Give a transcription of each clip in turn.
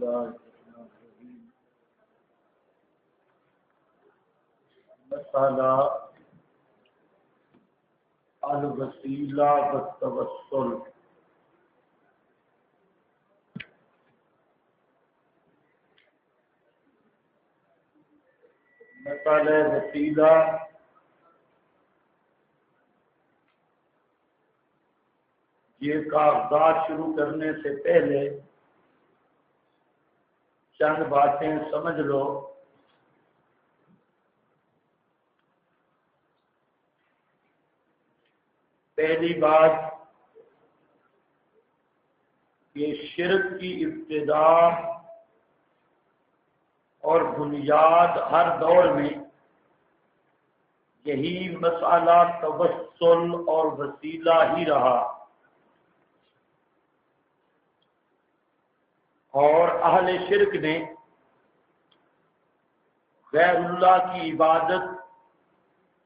الله مسألة الوسيلة والتوسل. مسئلہ وسیلہ یہ کاغذات شروع کرنے سے پہلے چند باتیں سمجھ لو. پہلی بات، یہ شرک کی ابتدا اور بنیاد ہر دور میں یہی مسئلہ توسل اور وسیلہ ہی رہا، اور اہل شرک نے غیر اللہ کی عبادت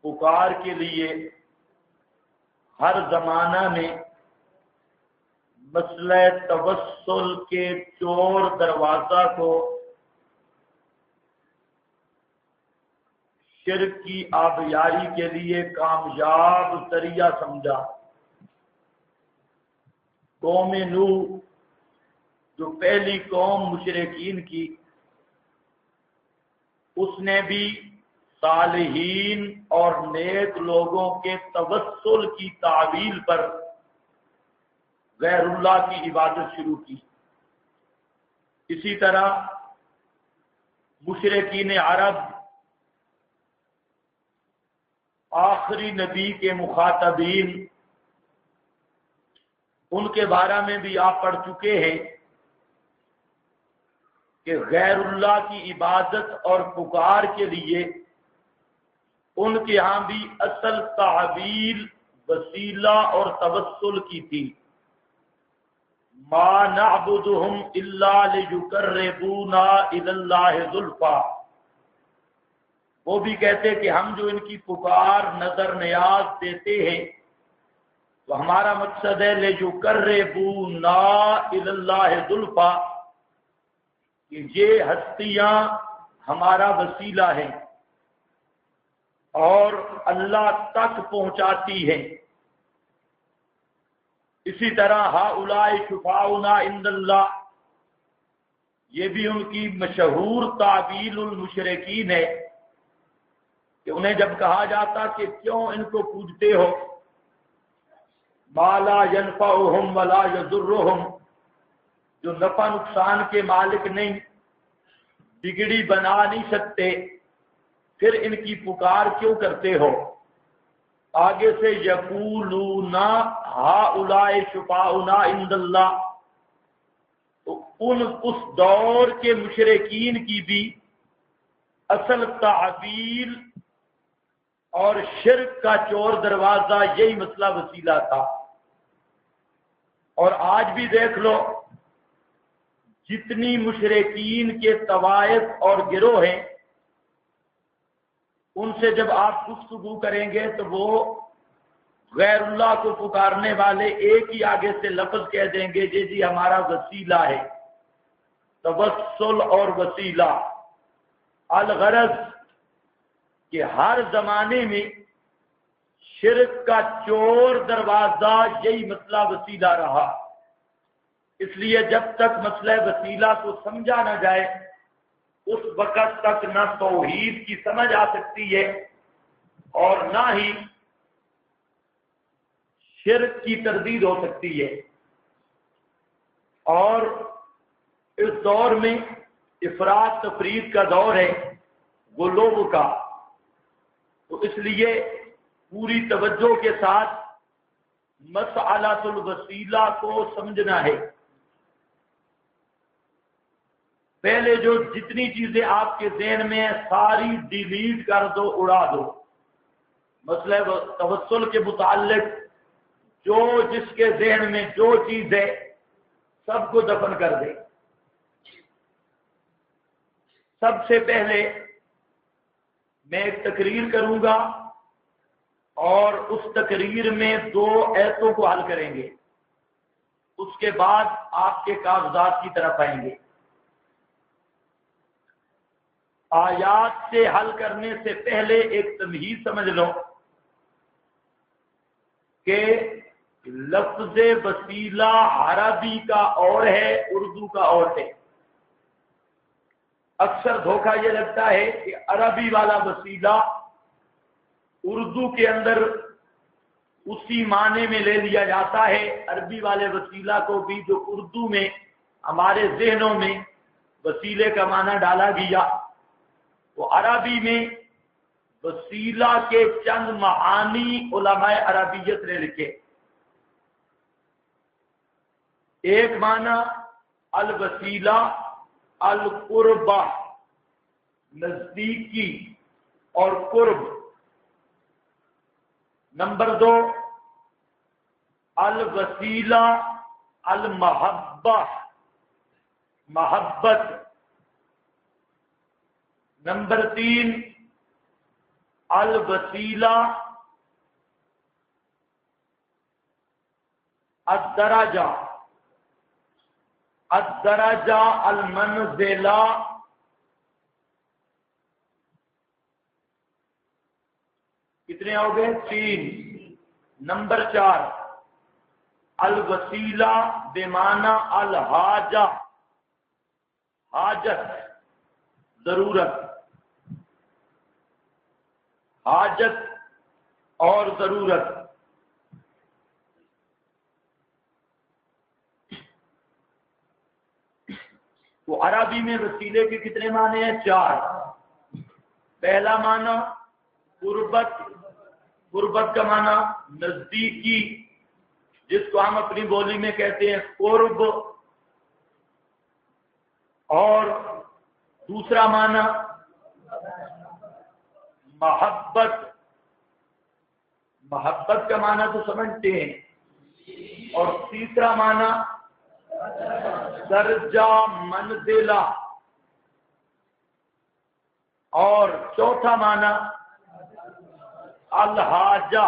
پکار کے لیے ہر زمانہ میں مسئلہ توسل کے چور دروازہ کو شرک کی آبیاری کے لیے کامیاب ذریعہ سمجھا. قوم نوح جو پہلی قوم مشرکین کی، اس نے بھی صالحین اور نیک لوگوں کے توسل کی تعویل پر غیر اللہ کی عبادت شروع کی. اسی طرح مشرکین عرب آخری نبی کے مخاطبین، ان کے بارے میں بھی آپ پڑھ چکے ہیں کہ غیر اللہ کی عبادت اور پکار کے لیے ان کے ہاں بھی اصل تعویل وسیلہ اور توسل کی تھی. ما نعبدهم الا ليقربونا الى الله زلفى. وہ بھی کہتے کہ ہم جو ان کی پکار نظر نیاز دیتے ہیں تو ہمارا مقصد ہے ليقربونا الى الله زلفى، کہ یہ ہستیاں ہمارا وسیلہ ہیں اور اللہ تک پہنچاتی ہیں. اسی طرح ہؤلاء شفاؤنا عند اللہ، یہ بھی ان کی مشہور تعویل المشرکین ہے کہ انہیں جب کہا جاتا کہ کیوں ان کو پوجتے ہو، ما لا ينفعهم ولا يضرهم، جو نفع نقصان کے مالک نہیں، بگڑی بنا نہیں سکتے، پھر ان کی پکار کیوں کرتے ہو؟ آگے سے یقولون ہؤلاء شفاؤنا عند اللہ، تو اس دور کے مشرکین کی بھی اصل تعویل اور شرک کا چور دروازہ یہی مسئلہ وسیلہ تھا. اور آج بھی دیکھ لو، جتنی مشرکین کے طوائف اور گروہ ہیں، ان سے جب آپ گفتگو کریں گے تو وہ غیر اللہ کو پکارنے والے ایک ہی آگے سے لفظ کہہ دیں گے جی ہمارا وسیلہ ہے. توسل اور وسیلہ، الغرض کہ ہر زمانے میں شرک کا چور دروازہ یہی مسئلہ وسیلہ رہا. اس لیے جب تک مسئلہ وسیلہ کو سمجھا نہ جائے اس وقت تک نہ توحید کی سمجھ آ سکتی ہے اور نہ ہی شرک کی تردید ہو سکتی ہے. اور اس دور میں افراط تفرید کا دور ہے، غلو کا، تو اس لیے پوری توجہ کے ساتھ مسئلۃ الوسیلہ کو سمجھنا ہے. پہلے جو جتنی چیزیں آپ کے ذہن میں ہیں ساری ڈیلیٹ کر دو، اڑا دو. مسئلہ توسل کے متعلق جو جس کے ذہن میں جو چیز ہے سب کو دفن کر دے. سب سے پہلے میں ایک تقریر کروں گا اور اس تقریر میں 2 ایتوں کو حل کریں گے. اس کے بعد آپ کے کاغذات کی طرف آئیں گے. آیات سے حل کرنے سے پہلے ایک تمہید سمجھ لو کہ لفظ وسیلہ عربی کا اور ہے، اردو کا اور ہے۔ اکثر دھوکہ یہ لگتا ہے کہ عربی والا وسیلہ اردو کے اندر اسی معنی میں لے لیا جاتا ہے، عربی والے وسیلہ کو بھی جو اردو میں ہمارے ذہنوں میں وسیلے کا معنی ڈالا گیا، وہ عربی میں وسیلہ کے چند معانی علماء عربیت نے لکھے۔ ایک معنی الوسیلہ القربہ، نزدیکی اور قرب۔ نمبر 2 الوسیلہ المحبہ، محبت۔ نمبر 3 الوسیلہ الدرجہ، الدرجہ المنزلہ۔ کتنے ہو گئے؟ 3۔ نمبر 4 الوسیلہ بمعنی الحاجہ، حاجت، ضرورت، حاجت اور ضرورت۔ تو عربی میں وسیلے کے کتنے معنی ہیں؟ 4۔ پہلا معنی قربت، قربت کا معنی نزدیکی، جس کو ہم اپنی بولی میں کہتے ہیں قرب، اور دوسرا معنی محبت۔ محبت کا معنی تو سمجھتے ہیں، اور تیسرا معنی درجہ منزلہ، اور چوتھا معنی الحاجہ،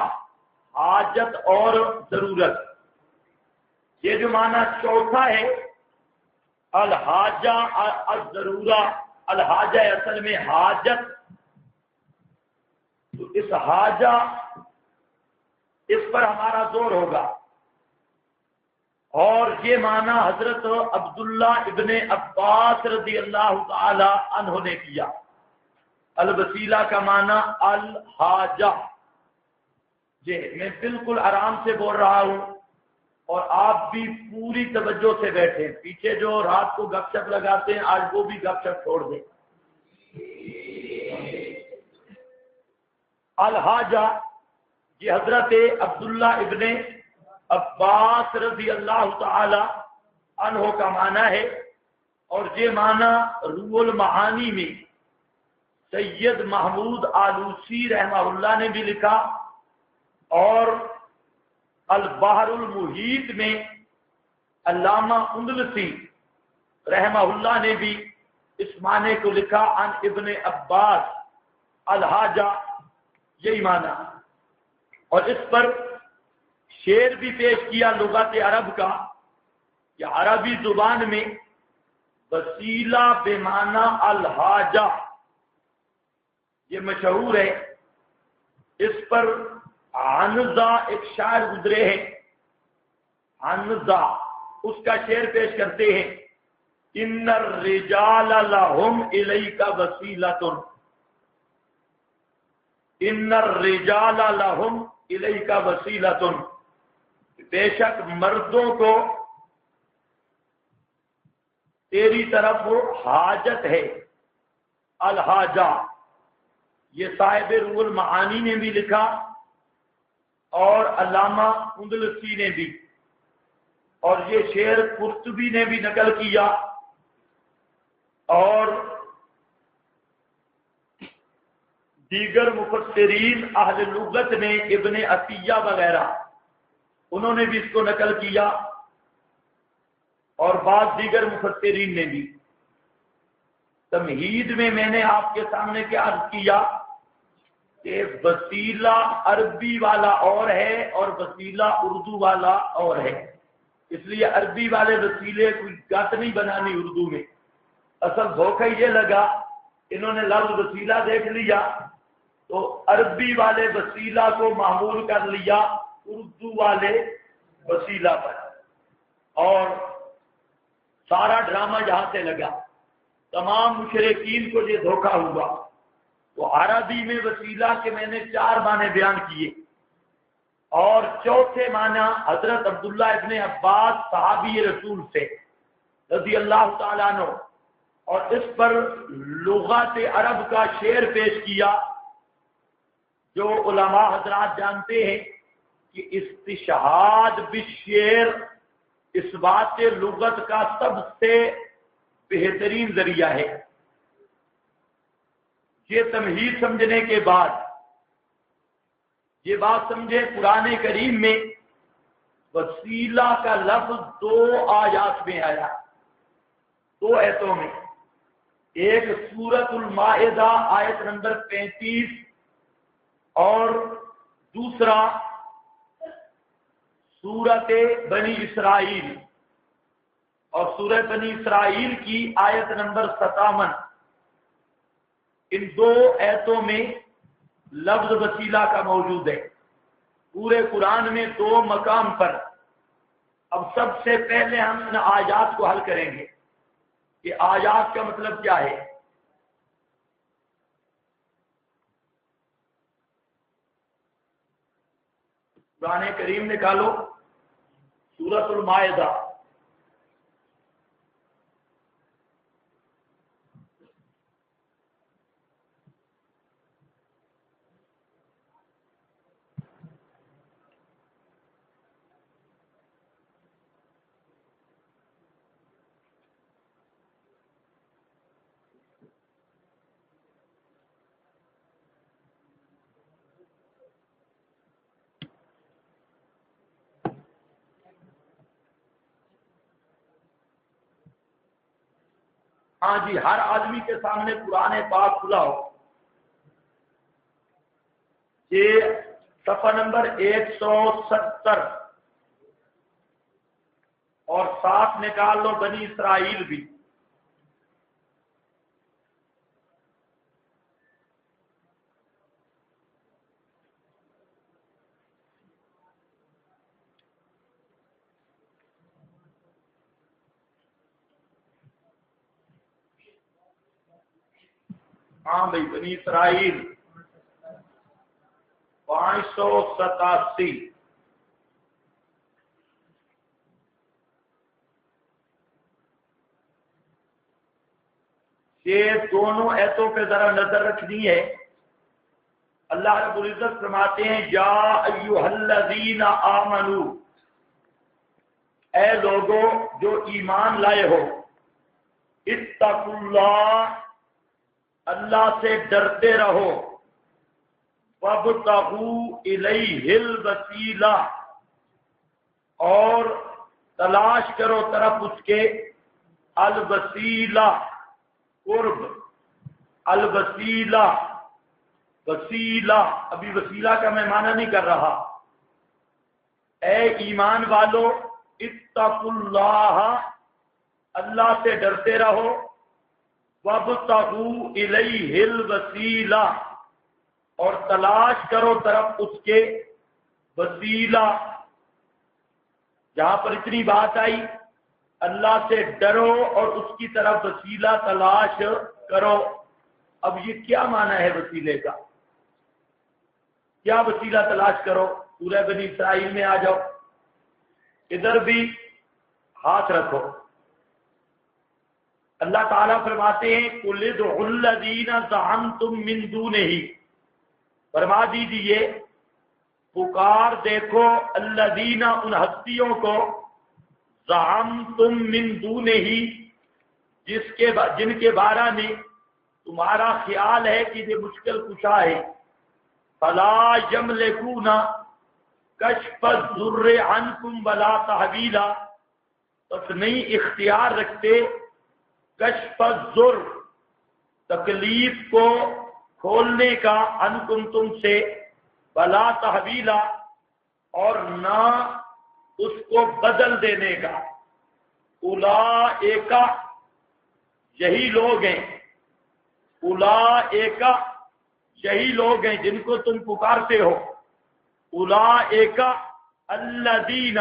حاجت اور ضرورت۔ یہ جو معنی چوتھا ہے الحاجہ الضرورہ، الحاجہ اصل میں حاجت، تو اس حاجہ اس پر ہمارا زور ہوگا، اور یہ معنی حضرت عبداللہ ابن عباس رضی اللہ تعالی عنہ نے کیا۔ الوسیلہ کا معنی الحاجہ۔ جی میں بالکل آرام سے بول رہا ہوں، اور آپ بھی پوری توجہ سے بیٹھے، پیچھے جو رات کو گپ شپ لگاتے ہیں آج وہ بھی گپ شپ چھوڑ دیں۔ الحاجہ یہ حضرت عبداللہ ابن عباس رضی اللہ تعالی عنہ کا معنی ہے، اور یہ معنی روح المعانی میں سید محمود آلوسی رحمہ اللہ نے بھی لکھا، اور البحر المحیط میں علامہ اندلسی رحمہ اللہ نے بھی اس معنی کو لکھا، عن ابن عباس الحاجہ، یہی معنی۔ اور اس پر شعر بھی پیش کیا لغت عرب کا، کہ عربی زبان میں وسیلہ بمعنی الحاجہ یہ مشہور ہے۔ اس پر عنزہ ایک شاعر گزرے ہیں، عنزہ اس کا شعر پیش کرتے ہیں، ان الرجال لهم الیک وسیلۃ، ان الرجال لهم الیک وسیلۃ، بے شک مردوں کو تیری طرف حاجت ہے، الحاجہ۔ یہ صاحب روح المعانی نے بھی لکھا، اور علامہ اندلسی نے بھی، اور یہ شعر قرطبی نے بھی نقل کیا، اور دیگر مفسرین اہل لغت نے ابن عطیہ وغیرہ انہوں نے بھی اس کو نقل کیا، اور بعض دیگر مفسرین نے بھی۔ تمہید میں نے آپ کے سامنے کیا عرض کیا کہ وسیلہ عربی والا اور ہے اور وسیلہ اردو والا اور ہے، اس لیے عربی والے وسیلے کوئی گت نہیں بنانی اردو میں۔ اصل دھوکہ یہ لگا انہوں نے لفظ وسیلہ دیکھ لیا تو عربی والے وسیلہ کو معمول کر لیا اردو والے وسیلہ پر، اور سارا ڈرامہ جہاں سے لگا، تمام مشرکین کو یہ دھوکہ ہوا۔ تو عربی میں وسیلہ کے میں نے 4 معنی بیان کیے، اور چوتھے معنی حضرت عبداللہ ابن عباس صحابی رسول سے رضی اللہ تعالیٰ عنہ، اور اس پر لغات عرب کا شعر پیش کیا جو علماء حضرات جانتے ہیں کہ استشہاد بالشعر اس بات لغت کا سب سے بہترین ذریعہ ہے۔ یہ تمہید سمجھنے کے بعد یہ بات سمجھے، قرآن کریم میں وسیلہ کا لفظ 2 آیات میں آیا، 2 آیتوں میں، ایک سورۃ المائدہ آیت نمبر 35 اور دوسرا سورۃ بنی اسرائیل، اور سورہ بنی اسرائیل کی آیت نمبر 57۔ ان 2 آیتوں میں لفظ وسیلہ کا موجود ہے، پورے قرآن میں 2 مقام پر۔ اب سب سے پہلے ہم ان آیات کو حل کریں گے کہ آیات کا مطلب کیا ہے۔ قرآن کریم نکالو، سورۃ المائدہ، ہاں جی، ہر آدمی کے سامنے قرآن پاک کھلا ہو۔ یہ صفحہ نمبر 170، اور ساتھ نکال لو بنی اسرائیل بھی۔ ہاں بھائی، بنی اسرائیل 587۔ یہ دونوں ایتوں پہ ذرا نظر رکھنی ہے۔ اللہ رب العزت فرماتے ہیں یا ایھا الذین آمنو، اے لوگو جو ایمان لائے ہو، اتقوا اللہ، اللہ سے ڈرتے رہو، وابتغوا الیہ الوسیلہ، اور تلاش کرو طرف اس کے الوسیلہ، قرب، الوسیلہ، وسیلہ، ابھی وسیلہ کا میں معنی نہیں کر رہا۔ اے ایمان والو، اتقوا اللہ، اللہ سے ڈرتے رہو، وابتغوا الیہ الوسیلہ، اور تلاش کرو طرف اس کے وسیلہ۔ جہاں پر اتنی بات آئی اللہ سے ڈرو اور اس کی طرف وسیلہ تلاش کرو، اب یہ کیا معنی ہے وسیلے کا؟ کیا وسیلہ تلاش کرو؟ سورہ بنی اسرائیل میں آ جاؤ، ادھر بھی ہاتھ رکھو۔ اللہ تعالیٰ فرماتے ہیں قُلِ ادْعُوا الَّذِينَ زَعَمْتُم مِّن دُونِهِ، فرما دیجیے پکار دیکھو الذین، ان ہستیوں کو، زعمتم من دونہ، جن کے بارے میں تمہارا خیال ہے کہ یہ مشکل کشا ہے، فلا یملکون کشف الضر عنکم ولا تحویلا، بس نہیں اختیار رکھتے کشف الضر، تکلیف کو کھولنے کا، عنکم تم سے، ولا تحویلا، اور نہ اس کو بدل دینے کا۔ اولئک، یہی لوگ ہیں، اولئک یہی لوگ ہیں جن کو تم پکارتے ہو، اولئک الذین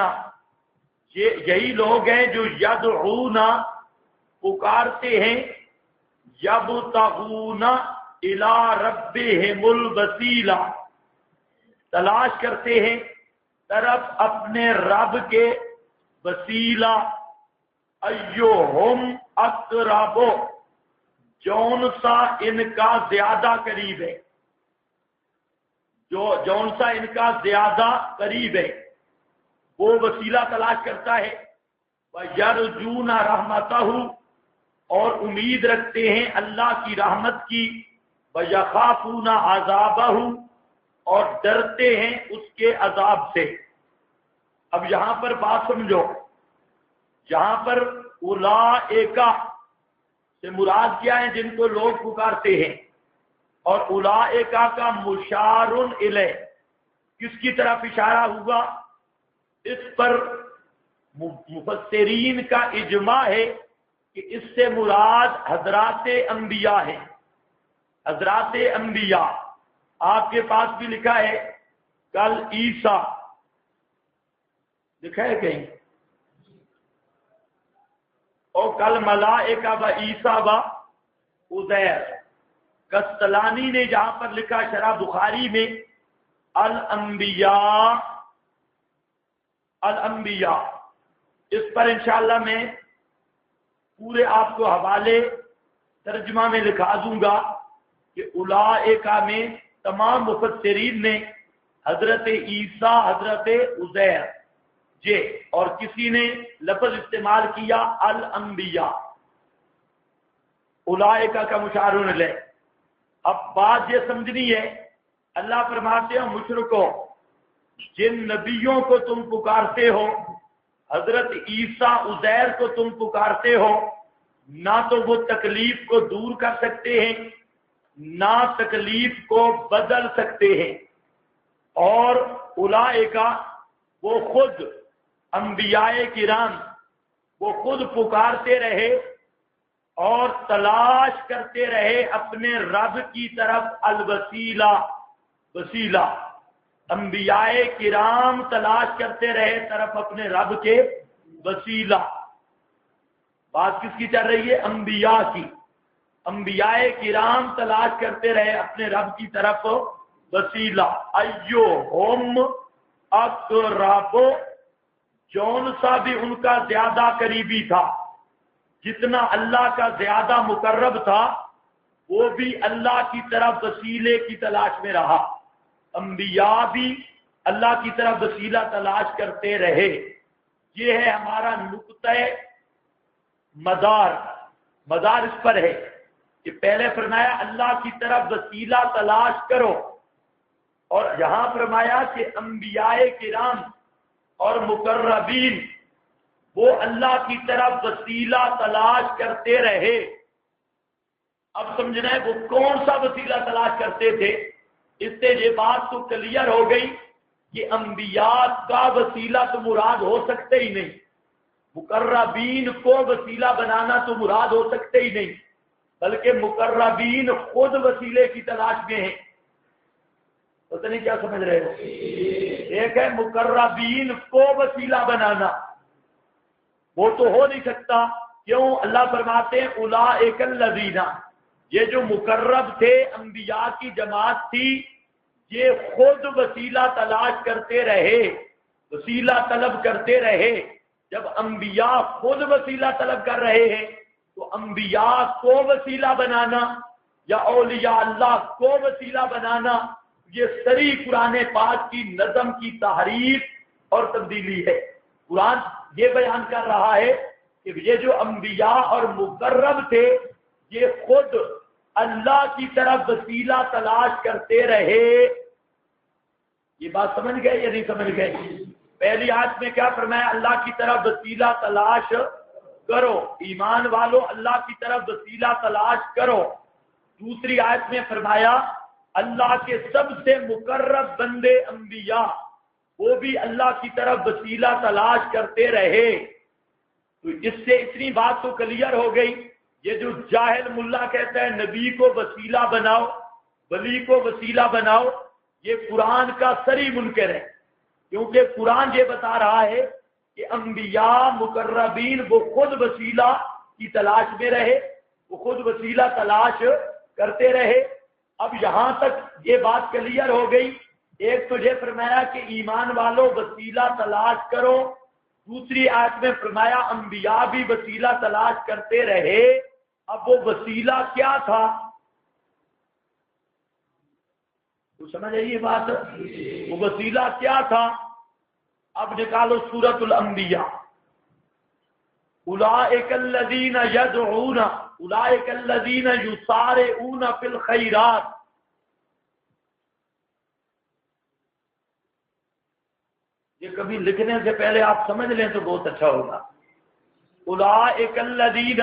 یہی لوگ ہیں جو یدعون پکارتے ہیں، یبتغون الی ربہم الوسیلہ تلاش کرتے ہیں طرف اپنے رب کے وسیلہ، ایہم اقرب جون سا ان کا زیادہ قریب ہے، جون سا ان کا زیادہ قریب ہے وہ وسیلہ تلاش کرتا ہے، وَيَرْجُونَ رَحْمَتَهُ اور امید رکھتے ہیں اللہ کی رحمت کی، وَيَخَافُونَ عَذَابَهُ اور ڈرتے ہیں اس کے عذاب سے۔ اب یہاں پر بات سمجھو، یہاں پر اولئک سے مراد کیا ہے؟ جن کو لوگ پکارتے ہیں، اور اولئک کا مشار الیہ کس کی طرف اشارہ ہوا؟ اس پر مفسرین کا اجماع ہے کہ اس سے مراد حضرات انبیاء ہیں، حضرات انبیاء۔ آپ کے پاس بھی لکھا ہے کل عیسیٰ، لکھا ہے کہیں؟ اور کل ملائکہ و عیسیٰ و عزیر۔ کستلانی نے جہاں پر لکھا شرح بخاری میں الانبیاء، الانبیاء، اس پر انشاءاللہ میں پورے آپ کو حوالے ترجمہ میں لکھا دوں گا کہ اولئک میں تمام مفسرین نے حضرت عیسیٰ، حضرت عزیر اور کسی نے لفظ استعمال کیا الانبیاء، اولئک کا مشار الیہ۔ اب بات یہ سمجھنی ہے، اللہ فرماتے ہیں مشرکو جن نبیوں کو تم پکارتے ہو، حضرت عیسیٰ عزیر کو تم پکارتے ہو، نہ تو وہ تکلیف کو دور کر سکتے ہیں، نہ تکلیف کو بدل سکتے ہیں، اور اولئک وہ خود انبیاء کرام وہ خود پکارتے رہے اور تلاش کرتے رہے اپنے رب کی طرف الوسیلہ، وسیلہ، انبیاء کرام تلاش کرتے رہے طرف اپنے رب کے وسیلہ۔ بات کس کی چل رہی ہے؟ انبیاء کی۔ انبیاء کرام تلاش کرتے رہے اپنے رب کی طرف وسیلہ، ایہم اقرب جون سا بھی ان کا زیادہ قریبی تھا، جتنا اللہ کا زیادہ مقرب تھا وہ بھی اللہ کی طرف وسیلے کی تلاش میں رہا۔ انبیاء بھی اللہ کی طرف وسیلہ تلاش کرتے رہے۔ یہ ہے ہمارا نقطہ مدار اس پر ہے کہ پہلے فرمایا اللہ کی طرف وسیلہ تلاش کرو، اور یہاں فرمایا کہ انبیاء کرام اور مقربین وہ اللہ کی طرف وسیلہ تلاش کرتے رہے۔ اب سمجھنا ہے وہ کون سا وسیلہ تلاش کرتے تھے؟ اس سے یہ بات تو کلیئر ہو گئی کہ انبیاء کا وسیلہ تو مراد ہو سکتے ہی نہیں، مقربین کو وسیلہ بنانا تو مراد ہو سکتے ہی نہیں، بلکہ مقربین خود وسیلے کی تلاش میں ہیں۔ پتہ نہیں کیا سمجھ رہے ہو؟ ایک ہے مقربین کو وسیلہ بنانا، وہ تو ہو نہیں سکتا، کیوں؟ اللہ فرماتے ہیں اولئک الذین، یہ جو مقرب تھے انبیاء کی جماعت تھی، یہ خود وسیلہ تلاش کرتے رہے، وسیلہ طلب کرتے رہے۔ جب انبیاء خود وسیلہ طلب کر رہے ہیں تو انبیاء کو وسیلہ بنانا یا اولیاء اللہ کو وسیلہ بنانا، یہ سری قرآن پاک کی نظم کی تحریف اور تبدیلی ہے۔ قرآن یہ بیان کر رہا ہے کہ یہ جو انبیاء اور مقرب تھے یہ خود اللہ کی طرف وسیلہ تلاش کرتے رہے۔ یہ بات سمجھ گئے یا نہیں سمجھ گئے؟ پہلی آیت میں کیا فرمایا؟ اللہ کی طرف وسیلہ تلاش کرو، ایمان والو اللہ کی طرف وسیلہ تلاش کرو۔ دوسری آیت میں فرمایا اللہ کے سب سے مقرب بندے انبیاء وہ بھی اللہ کی طرف وسیلہ تلاش کرتے رہے۔ تو اس سے اتنی بات تو کلیئر ہو گئی یہ جو جاہل ملا کہتا ہے نبی کو وسیلہ بناؤ، ولی کو وسیلہ بناؤ، یہ قرآن کا صریح منکر ہے، کیونکہ قرآن یہ بتا رہا ہے کہ انبیاء مقربین وہ خود وسیلہ کی تلاش میں رہے، وہ خود وسیلہ تلاش کرتے رہے۔ اب یہاں تک یہ بات کلیئر ہو گئی۔ ایک تجھے فرمایا کہ ایمان والوں وسیلہ تلاش کرو، دوسری آیت میں فرمایا انبیاء بھی وسیلہ تلاش کرتے رہے۔ اب وہ وسیلہ کیا تھا؟ تو سمجھ آئیے بات، وہ وسیلہ کیا تھا؟ اب نکالو سورۃ الانبیاء۔ اولئک الذین یدعون، اولئک الذین یسارعون فی الخیرات۔ یہ کبھی لکھنے سے پہلے آپ سمجھ لیں تو بہت اچھا ہوگا۔ اولئک الذین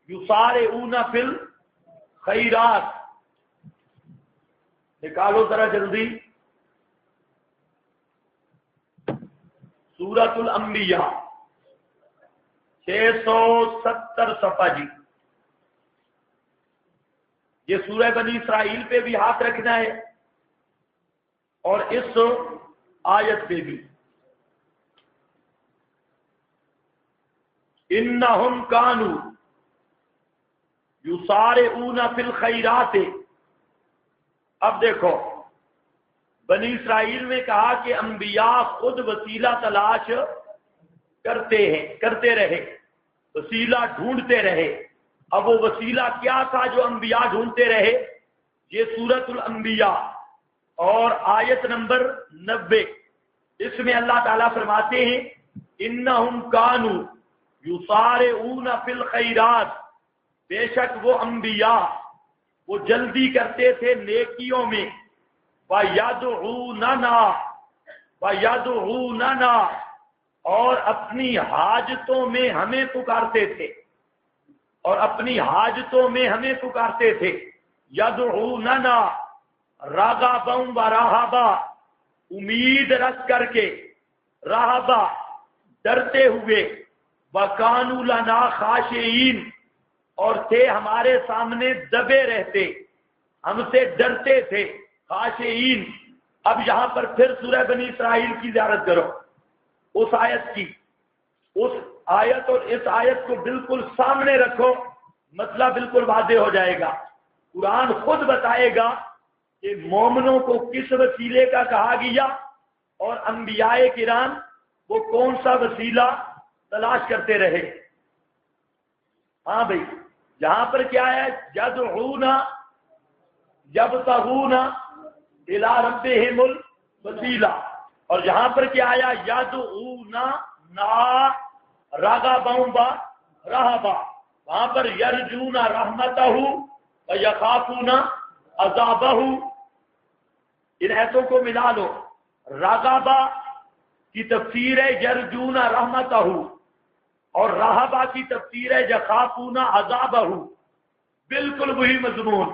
یسارعون فی الخیرات، نکالو ذرا جلدی سورۃ الانبیاء 670 صفحہ جی۔ یہ سورہ بنی اسرائیل پہ بھی ہاتھ رکھنا ہے اور اس آیت پہ بھی۔ انہم کانوا یسارعون فی الخیرات۔ اب دیکھو بنی اسرائیل میں کہا کہ انبیاء خود وسیلہ تلاش کرتے رہے، وسیلہ ڈھونڈتے رہے۔ اب وہ وسیلہ کیا تھا جو انبیاء ڈھونڈتے رہے؟ یہ سورۃ الانبیاء اور آیت نمبر 90، اس میں اللہ تعالیٰ فرماتے ہیں انہم کانوا یسارعون فی الخیرات، بے شک وہ انبیاء وہ جلدی کرتے تھے نیکیوں میں، وَيَدْعُونَنَا اور اپنی حاجتوں میں ہمیں پکارتے تھے، اور اپنی حاجتوں میں ہمیں پکارتے تھے۔ یدعوننا رغبا ورہبا، امید رکھ کر کے، رہبا ڈرتے ہوئے، وَكَانُوا لَنَا خَاشِعِينَ اور تھے ہمارے سامنے دبے رہتے، ہم سے ڈرتے تھے، خاشعین۔ اب یہاں پر پھر سورہ بنی اسرائیل کی زیارت کرو، اس آیت کی، اس آیت اور اس آیت کو بالکل سامنے رکھو، مسئلہ بالکل واضح ہو جائے گا۔ قرآن خود بتائے گا کہ مومنوں کو کس وسیلے کا کہا گیا اور انبیاء کرام وہ کون سا وسیلہ تلاش کرتے رہے۔ ہاں بھائی، یہاں پر کیا ہے؟ یدعون یبتغون الی ربہم الوسیلہ، اور یہاں پر کیا آیا؟ یدعون نا رغبا ورہبا، وہاں پر یرجون رحمتہ ویخافون عذابہ۔ ان ایتوں کو ملا لو، رغبا کی تفسیر ہے یرجون رحمتہ، اور رہبا کی تفسیر ہے یخافون عذابہ، بالکل وہی مضمون۔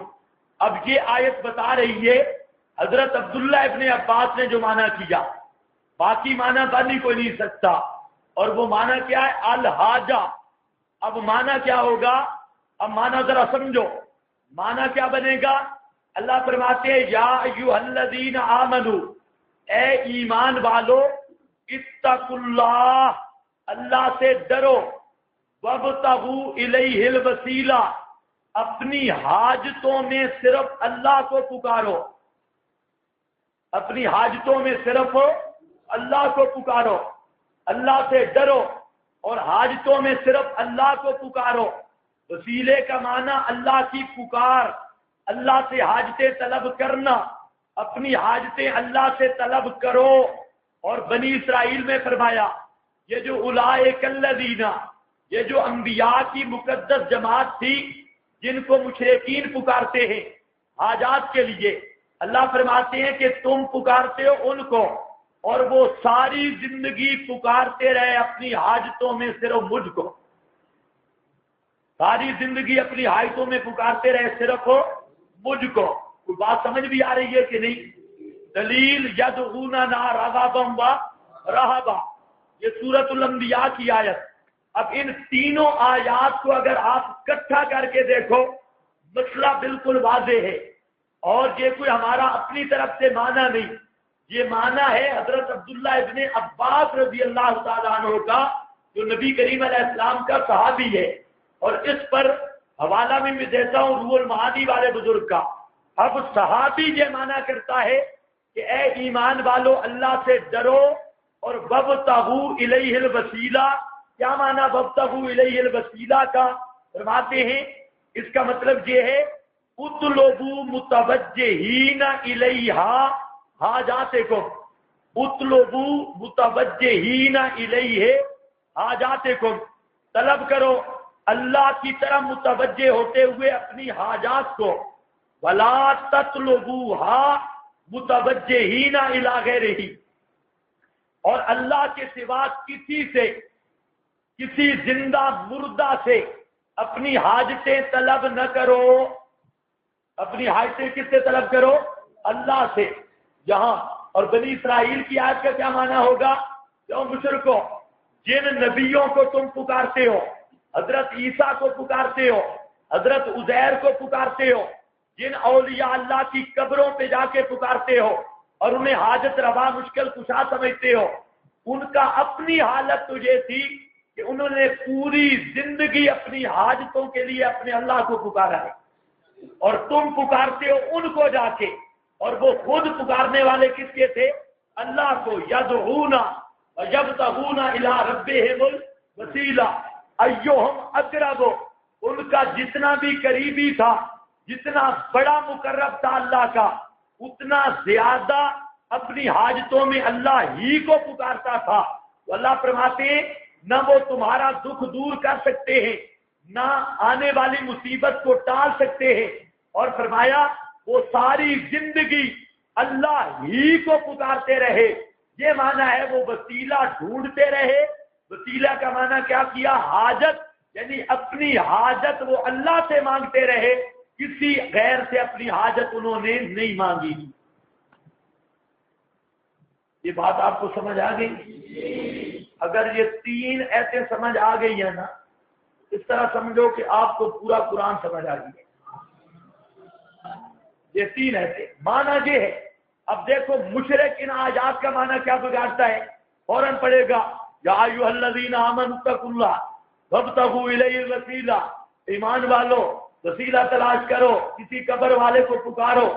اب یہ آیت بتا رہی ہے حضرت عبداللہ ابن عباس نے جو معنی کیا، باقی معنی بن ہی کوئی نہیں سکتا، اور وہ معنی کیا ہے؟ الحاجہ۔ اب معنی کیا ہوگا؟ اب معنی ذرا سمجھو، معنی کیا بنے گا؟ اللہ فرماتے ہیں یا ایھا الذین آمنو، اے ایمان والو، اتقوا اللہ، اللہ سے ڈرو، وابتغوا الیہ الوسیلہ، اپنی حاجتوں میں صرف اللہ کو پکارو، اپنی حاجتوں میں صرف اللہ کو پکارو، اللہ سے ڈرو اور حاجتوں میں صرف اللہ کو پکارو۔ وسیلے کا معنی اللہ کی پکار، اللہ سے حاجتیں طلب کرنا، اپنی حاجتیں اللہ سے طلب کرو۔ اور بنی اسرائیل میں فرمایا یہ جو اولئک الذین، یہ جو انبیاء کی مقدس جماعت تھی جن کو مشرکین پکارتے ہیں حاجات کے لیے، اللہ فرماتے ہیں کہ تم پکارتے ہو ان کو، اور وہ ساری زندگی پکارتے رہے اپنی حاجتوں میں صرف مجھ کو، ساری زندگی اپنی حاجتوں میں پکارتے رہے صرف مجھ کو۔ کوئی بات سمجھ بھی آ رہی ہے کہ نہیں؟ دلیل یدعوننا رغبا ورہبا، یہ سورۃ الانبیاء کی آیت۔ اب ان تینوں آیات کو اگر آپ اکٹھا کر کے دیکھو مسئلہ بالکل واضح ہے، اور یہ کوئی ہمارا اپنی طرف سے معنی نہیں، یہ معنی ہے حضرت عبداللہ ابن عباس رضی اللہ تعالیٰ عنہ کا، جو نبی کریم علیہ السلام کا صحابی ہے، اور اس پر حوالہ میں دیتا ہوں روح المعانی والے بزرگ کا۔ اب صحابی یہ معنی کرتا ہے کہ اے ایمان والو اللہ سے ڈرو اور وابتغوا الیہ الوسیلہ۔ کیا معنی وابتغوا الیہ الوسیلہ کا؟ فرماتے ہیں اس کا مطلب یہ ہے اطلبوا متوجہین الیہا حاجاتکم، اطلبوا متوجہین الیہ حاجاتکم، طلب کرو اللہ کی طرف متوجہ ہوتے ہوئے اپنی حاجات کو، ولا تطلبوها متوجہین الی غیرہ، اور اللہ کے سوا کسی سے، کسی زندہ مردہ سے اپنی حاجتیں طلب نہ کرو۔ اپنی حاجتیں کس سے طلب کرو؟ اللہ سے۔ یہاں اور بنی اسرائیل کی آیت کا کیا معنی ہوگا؟ جو مشرکو، جن نبیوں کو تم پکارتے ہو، حضرت عیسیٰ کو پکارتے ہو، حضرت عزیر کو پکارتے ہو، جن اولیاء اللہ کی قبروں پہ جا کے پکارتے ہو اور انہیں حاجت روا مشکل کشا سمجھتے ہو، ان کا اپنی حالت تو یہ تھی کہ انہوں نے پوری زندگی اپنی حاجتوں کے لیے اپنے اللہ کو پکارا ہے، اور تم پکارتے ہو ان کو جا کے، اور وہ خود پکارنے والے کس کے تھے؟ اللہ کو۔ یدعون ویبتغون الی ربہم الوسیلہ ایہم اقرب، ان کا جتنا بھی قریبی تھا، جتنا بڑا مقرب تھا اللہ کا، اتنا زیادہ اپنی حاجتوں میں اللہ ہی کو پکارتا تھا۔ تو اللہ فرماتے ہیں نہ وہ تمہارا دکھ دور کر سکتے ہیں، نہ آنے والی مصیبت کو ٹال سکتے ہیں، اور فرمایا وہ ساری زندگی اللہ ہی کو پکارتے رہے۔ یہ معنی ہے وہ وسیلہ ڈھونڈتے رہے۔ وسیلہ کا معنی کیا کیا؟ حاجت، یعنی اپنی حاجت وہ اللہ سے مانگتے رہے، کسی غیر سے اپنی حاجت انہوں نے نہیں مانگی۔ یہ بات آپ کو سمجھ آ گئی؟ اگر یہ تین ایسے سمجھ آ گئی ہیں نا، اس طرح سمجھو کہ آپ کو پورا قرآن سمجھ آ گئی ہے۔ یہ تین ایسے معنی یہ ہے۔ اب دیکھو مشرک ان آیات کا معنی کیا بگاڑتا ہے، فوراً پڑے گا یا ایھا الذین آمنوا اتقوا اللہ وابتغوا الیہ الوسیلہ، ایمان والو وسیلہ تلاش کرو، کسی قبر والے کو پکارو،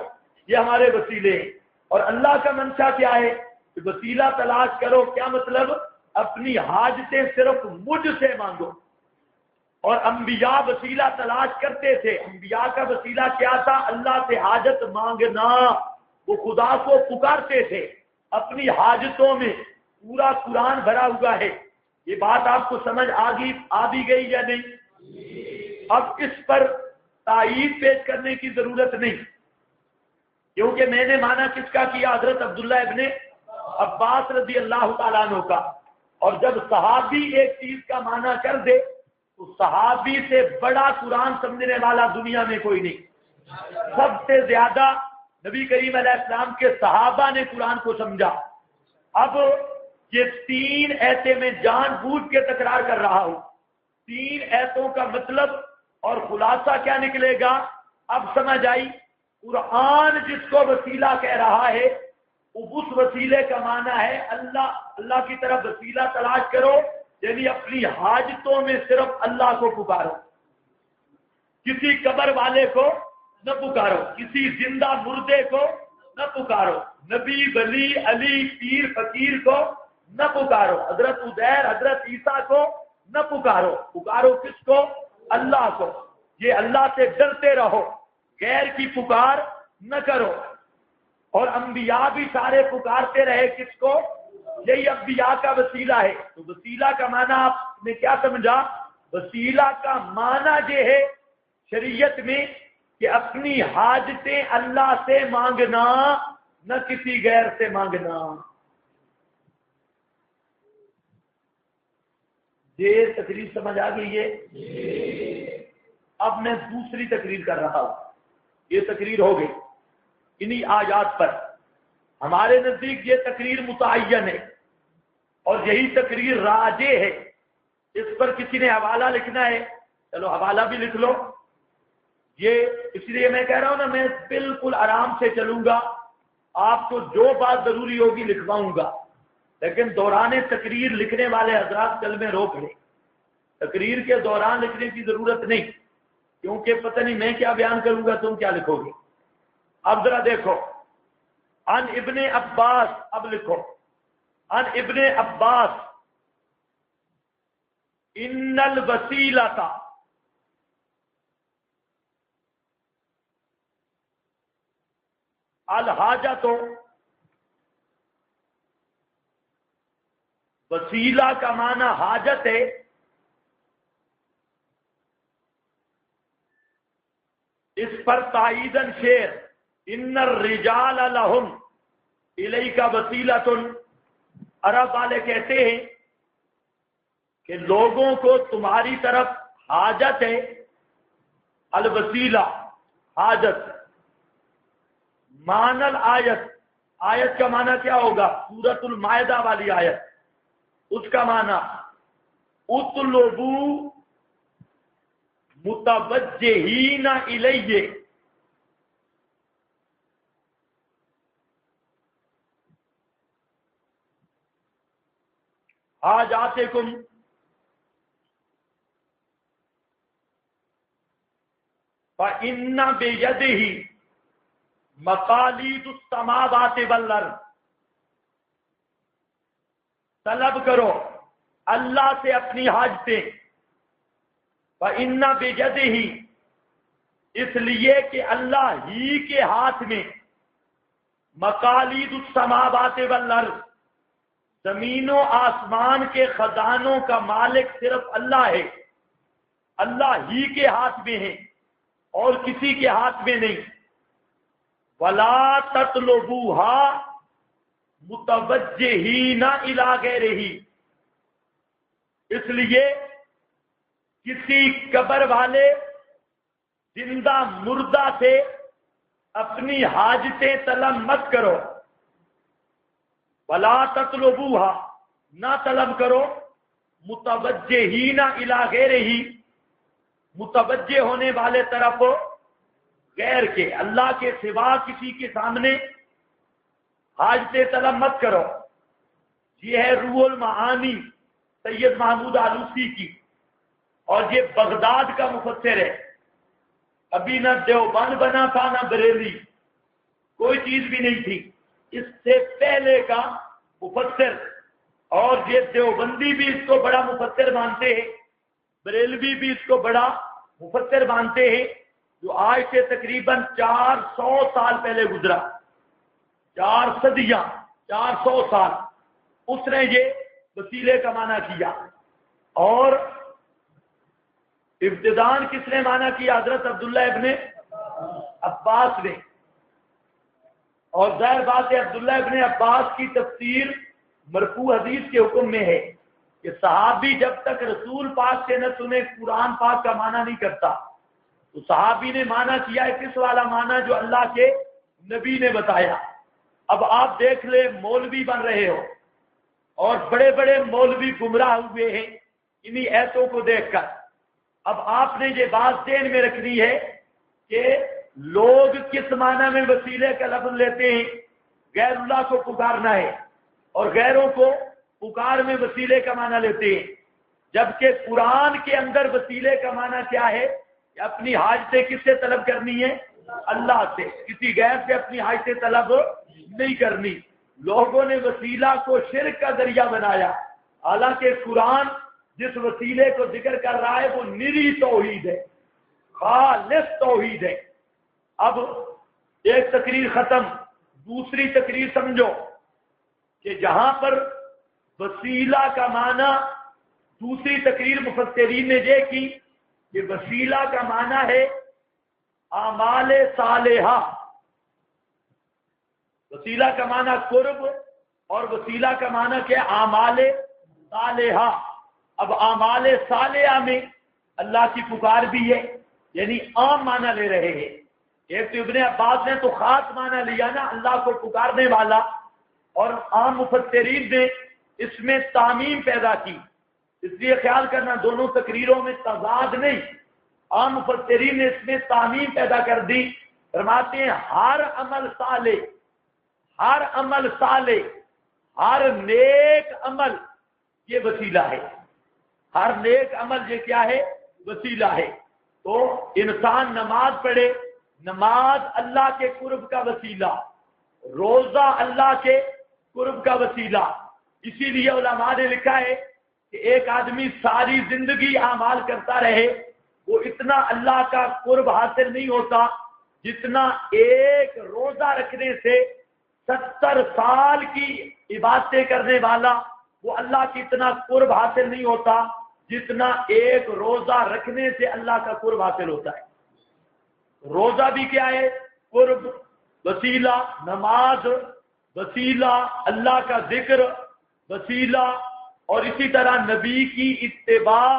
یہ ہمارے وسیلے ہیں۔ اور اللہ کا منشا کیا ہے کہ وسیلہ تلاش کرو، کیا مطلب؟ اپنی حاجتیں صرف مجھ سے مانگو۔ اور انبیاء وسیلہ تلاش کرتے تھے۔ انبیاء کا وسیلہ کیا تھا؟ اللہ سے حاجت مانگنا۔ وہ خدا کو پکارتے تھے اپنی حاجتوں میں۔ پورا قرآن بھرا ہوا ہے۔ یہ بات آپ کو سمجھ آ بھی گئی یا نہیں؟ اب اس پر تائید پیش کرنے کی ضرورت نہیں، کیونکہ میں نے معنی کس کا کیا؟ حضرت عبداللہ ابن عباس رضی اللہ تعالیٰ عنہ کا۔ اور جب صحابی ایک چیز کا معنی کر دے تو صحابی سے بڑا قرآن سمجھنے والا دنیا میں کوئی نہیں۔ سب سے زیادہ نبی کریم علیہ السلام کے صحابہ نے قرآن کو سمجھا۔ اب یہ تین ایتے میں جان بوجھ کے تکرار کر رہا ہوں۔ تین ایتوں کا مطلب اور خلاصہ کیا نکلے گا؟ اب سمجھ آئی؟ قرآن جس کو وسیلہ کہہ رہا ہے، اس وسیلے کا معنی ہے اللہ کی طرف وسیلہ تلاش کرو، یعنی اپنی حاجتوں میں صرف اللہ کو پکارو، کسی قبر والے کو نہ پکارو، کسی زندہ مردے کو نہ پکارو، نبی ولی علی پیر فقیر کو نہ پکارو، حضرت عزیر حضرت عیسیٰ کو نہ پکارو۔ پکارو کس کو؟ اللہ کو۔ یہ اللہ سے ڈرتے رہو، غیر کی پکار نہ کرو۔ اور انبیاء بھی سارے پکارتے رہے کس کو؟ یہی انبیاء کا وسیلہ ہے۔ تو وسیلہ کا معنی آپ نے کیا سمجھا؟ وسیلہ کا معنی یہ ہے شریعت میں کہ اپنی حاجتیں اللہ سے مانگنا، نہ کسی غیر سے مانگنا۔ یہ تقریر سمجھ آ گئی ہے؟ اب میں دوسری تقریر کر رہا ہوں۔ یہ تقریر ہو گئی انہی آیات پر۔ ہمارے نزدیک یہ تقریر متعین ہے، اور یہی تقریر راجح ہے اس پر کسی نے حوالہ لکھنا ہے، چلو حوالہ بھی لکھ لو۔ یہ اس لیے میں کہہ رہا ہوں نا، میں بالکل آرام سے چلوں گا، آپ کو جو بات ضروری ہوگی لکھواؤں گا، لیکن دوران تقریر لکھنے والے حضرات کل میں روک لیں۔ تقریر کے دوران لکھنے کی ضرورت نہیں، کیونکہ پتہ نہیں میں کیا بیان کروں گا، تم کیا لکھو گے۔ اب ذرا دیکھو، عن ابن عباس، اب لکھو عن ابن عباس ان الوسیلۃ الحاجۃ، وسیلہ کا معنی حاجت ہے، اس پر تائیدن شعر ان الرجال لہم الیک وسیلۃ، عرب والے کہتے ہیں کہ لوگوں کو تمہاری طرف حاجت ہے، الوسیلہ حاجت، معنی الآیت، آیت کا معنی کیا ہوگا؟ سورۃ المائدہ والی آیت، اس کا معنی اطلبوا متوجہین الیہ، حاجاتکم، فإن بِيَدِهِ مقالید السماوات والارض، طلب کرو اللہ سے اپنی حاجتیں، فإن بِيَدِهِ، اس لیے کہ اللہ ہی کے ہاتھ میں، مقالید السماوات والارض، زمین و آسمان کے خزانوں کا مالک صرف اللہ ہے، اللہ ہی کے ہاتھ میں ہے اور کسی کے ہاتھ میں نہیں۔ وَلَا تَطْلُبُوهَا مُتَوَجِّهِينَ إِلَىٰ غَيْرِهِ، اس لیے کسی قبر والے زندہ مردہ سے اپنی حاجتیں طلب مت کرو۔ وَلَا تَطْلُبُوهَا، نہ طلب کرو، مُتَوَجِّهِينَ إِلَىٰ غَيْرِهِ، متوجہ ہونے والے طرف غیر کے، اللہ کے سوا کسی کے سامنے حاجت طلب مت کرو۔ یہ ہے روح المعانی سید محمود آلوسی کی، اور یہ بغداد کا مفسر ہے۔ ابھی نہ دیوبند بنا تھا نہ بریلی، کوئی چیز بھی نہیں تھی، اس سے پہلے کا مفسر، اور یہ دیوبندی بھی اس کو بڑا مفسر مانتے ہیں، بریلوی بھی اس کو بڑا مفسر مانتے ہیں، جو آج سے تقریباً 400 سال پہلے گزرا، 4 صدیاں، 400 سال اس نے یہ وسیلے کا معنی کیا۔ اور ابتدان کس نے معنی کیا؟ حضرت عبداللہ ابن عباس نے۔ اور ظاہر بات ہے عبداللہ ابن عباس کی تفسیر مرفوع حدیث کے حکم میں ہے کہ صحابی جب تک رسول پاک سے نہ سنے قرآن پاک کا معنی نہیں کرتا، تو صحابی نے معنی کیا ہے کس والا معنی جو اللہ کے نبی نے بتایا۔ اب آپ دیکھ لیں، مولوی بن رہے ہو اور بڑے بڑے مولوی گمراہ ہوئے ہیں انہی ایتوں کو دیکھ کر۔ اب آپ نے یہ بات ذہن میں رکھنی ہے کہ لوگ کس معنی میں وسیلے کا لفظ لیتے ہیں؟ غیر اللہ کو پکارنا ہے، اور غیروں کو پکار میں وسیلے کا معنی لیتے ہیں، جبکہ قرآن کے اندر وسیلے کا معنی کیا ہے؟ کہ اپنی حاجتیں کس سے طلب کرنی ہے؟ اللہ سے، کسی غیر سے اپنی حاجتیں طلب نہیں کرنی۔ لوگوں نے وسیلہ کو شرک کا ذریعہ بنایا، حالانکہ قرآن جس وسیلے کو ذکر کر رہا ہے وہ نری توحید ہے، خالص توحید ہے۔ اب ایک تقریر ختم، دوسری تقریر سمجھو کہ جہاں پر وسیلہ کا معنی، دوسری تقریر مفسرین نے یہ کی کہ وسیلہ کا معنی ہے اعمال صالحہ، وسیلہ کا معنی قرب، اور وسیلہ کا معنی کیا؟ اعمال صالحہ۔ اب اعمال صالحہ میں اللہ کی پکار بھی ہے، یعنی عام معنی لے رہے ہیں۔ ایک تو ابن عباس نے تو خاص معنی لیا نا، اللہ کو پکارنے والا، اور عام مفسرین نے اس میں تعمیم پیدا کی اس لیے خیال کرنا دونوں تقریروں میں تضاد نہیں، عام مفسرین نے اس میں تعمیم پیدا کر دی، فرماتے ہیں ہر عمل صالح، ہر عمل صالح، ہر نیک عمل یہ وسیلہ ہے، ہر نیک عمل یہ کیا ہے؟ وسیلہ ہے۔ تو انسان نماز پڑھے، نماز اللہ کے قرب کا وسیلہ، روزہ اللہ کے قرب کا وسیلہ۔ اسی لیے علماء نے لکھا ہے کہ ایک آدمی ساری زندگی اعمال کرتا رہے، وہ اتنا اللہ کا قرب حاصل نہیں ہوتا جتنا ایک روزہ رکھنے سے 70 سال کی عبادتیں کرنے والا، وہ اللہ کی اتنا قرب حاصل نہیں ہوتا جتنا ایک روزہ رکھنے سے اللہ کا قرب حاصل ہوتا ہے۔ روزہ بھی کیا ہے؟ قرب، وسیلہ، نماز وسیلہ، اللہ کا ذکر وسیلہ، اور اسی طرح نبی کی اتباع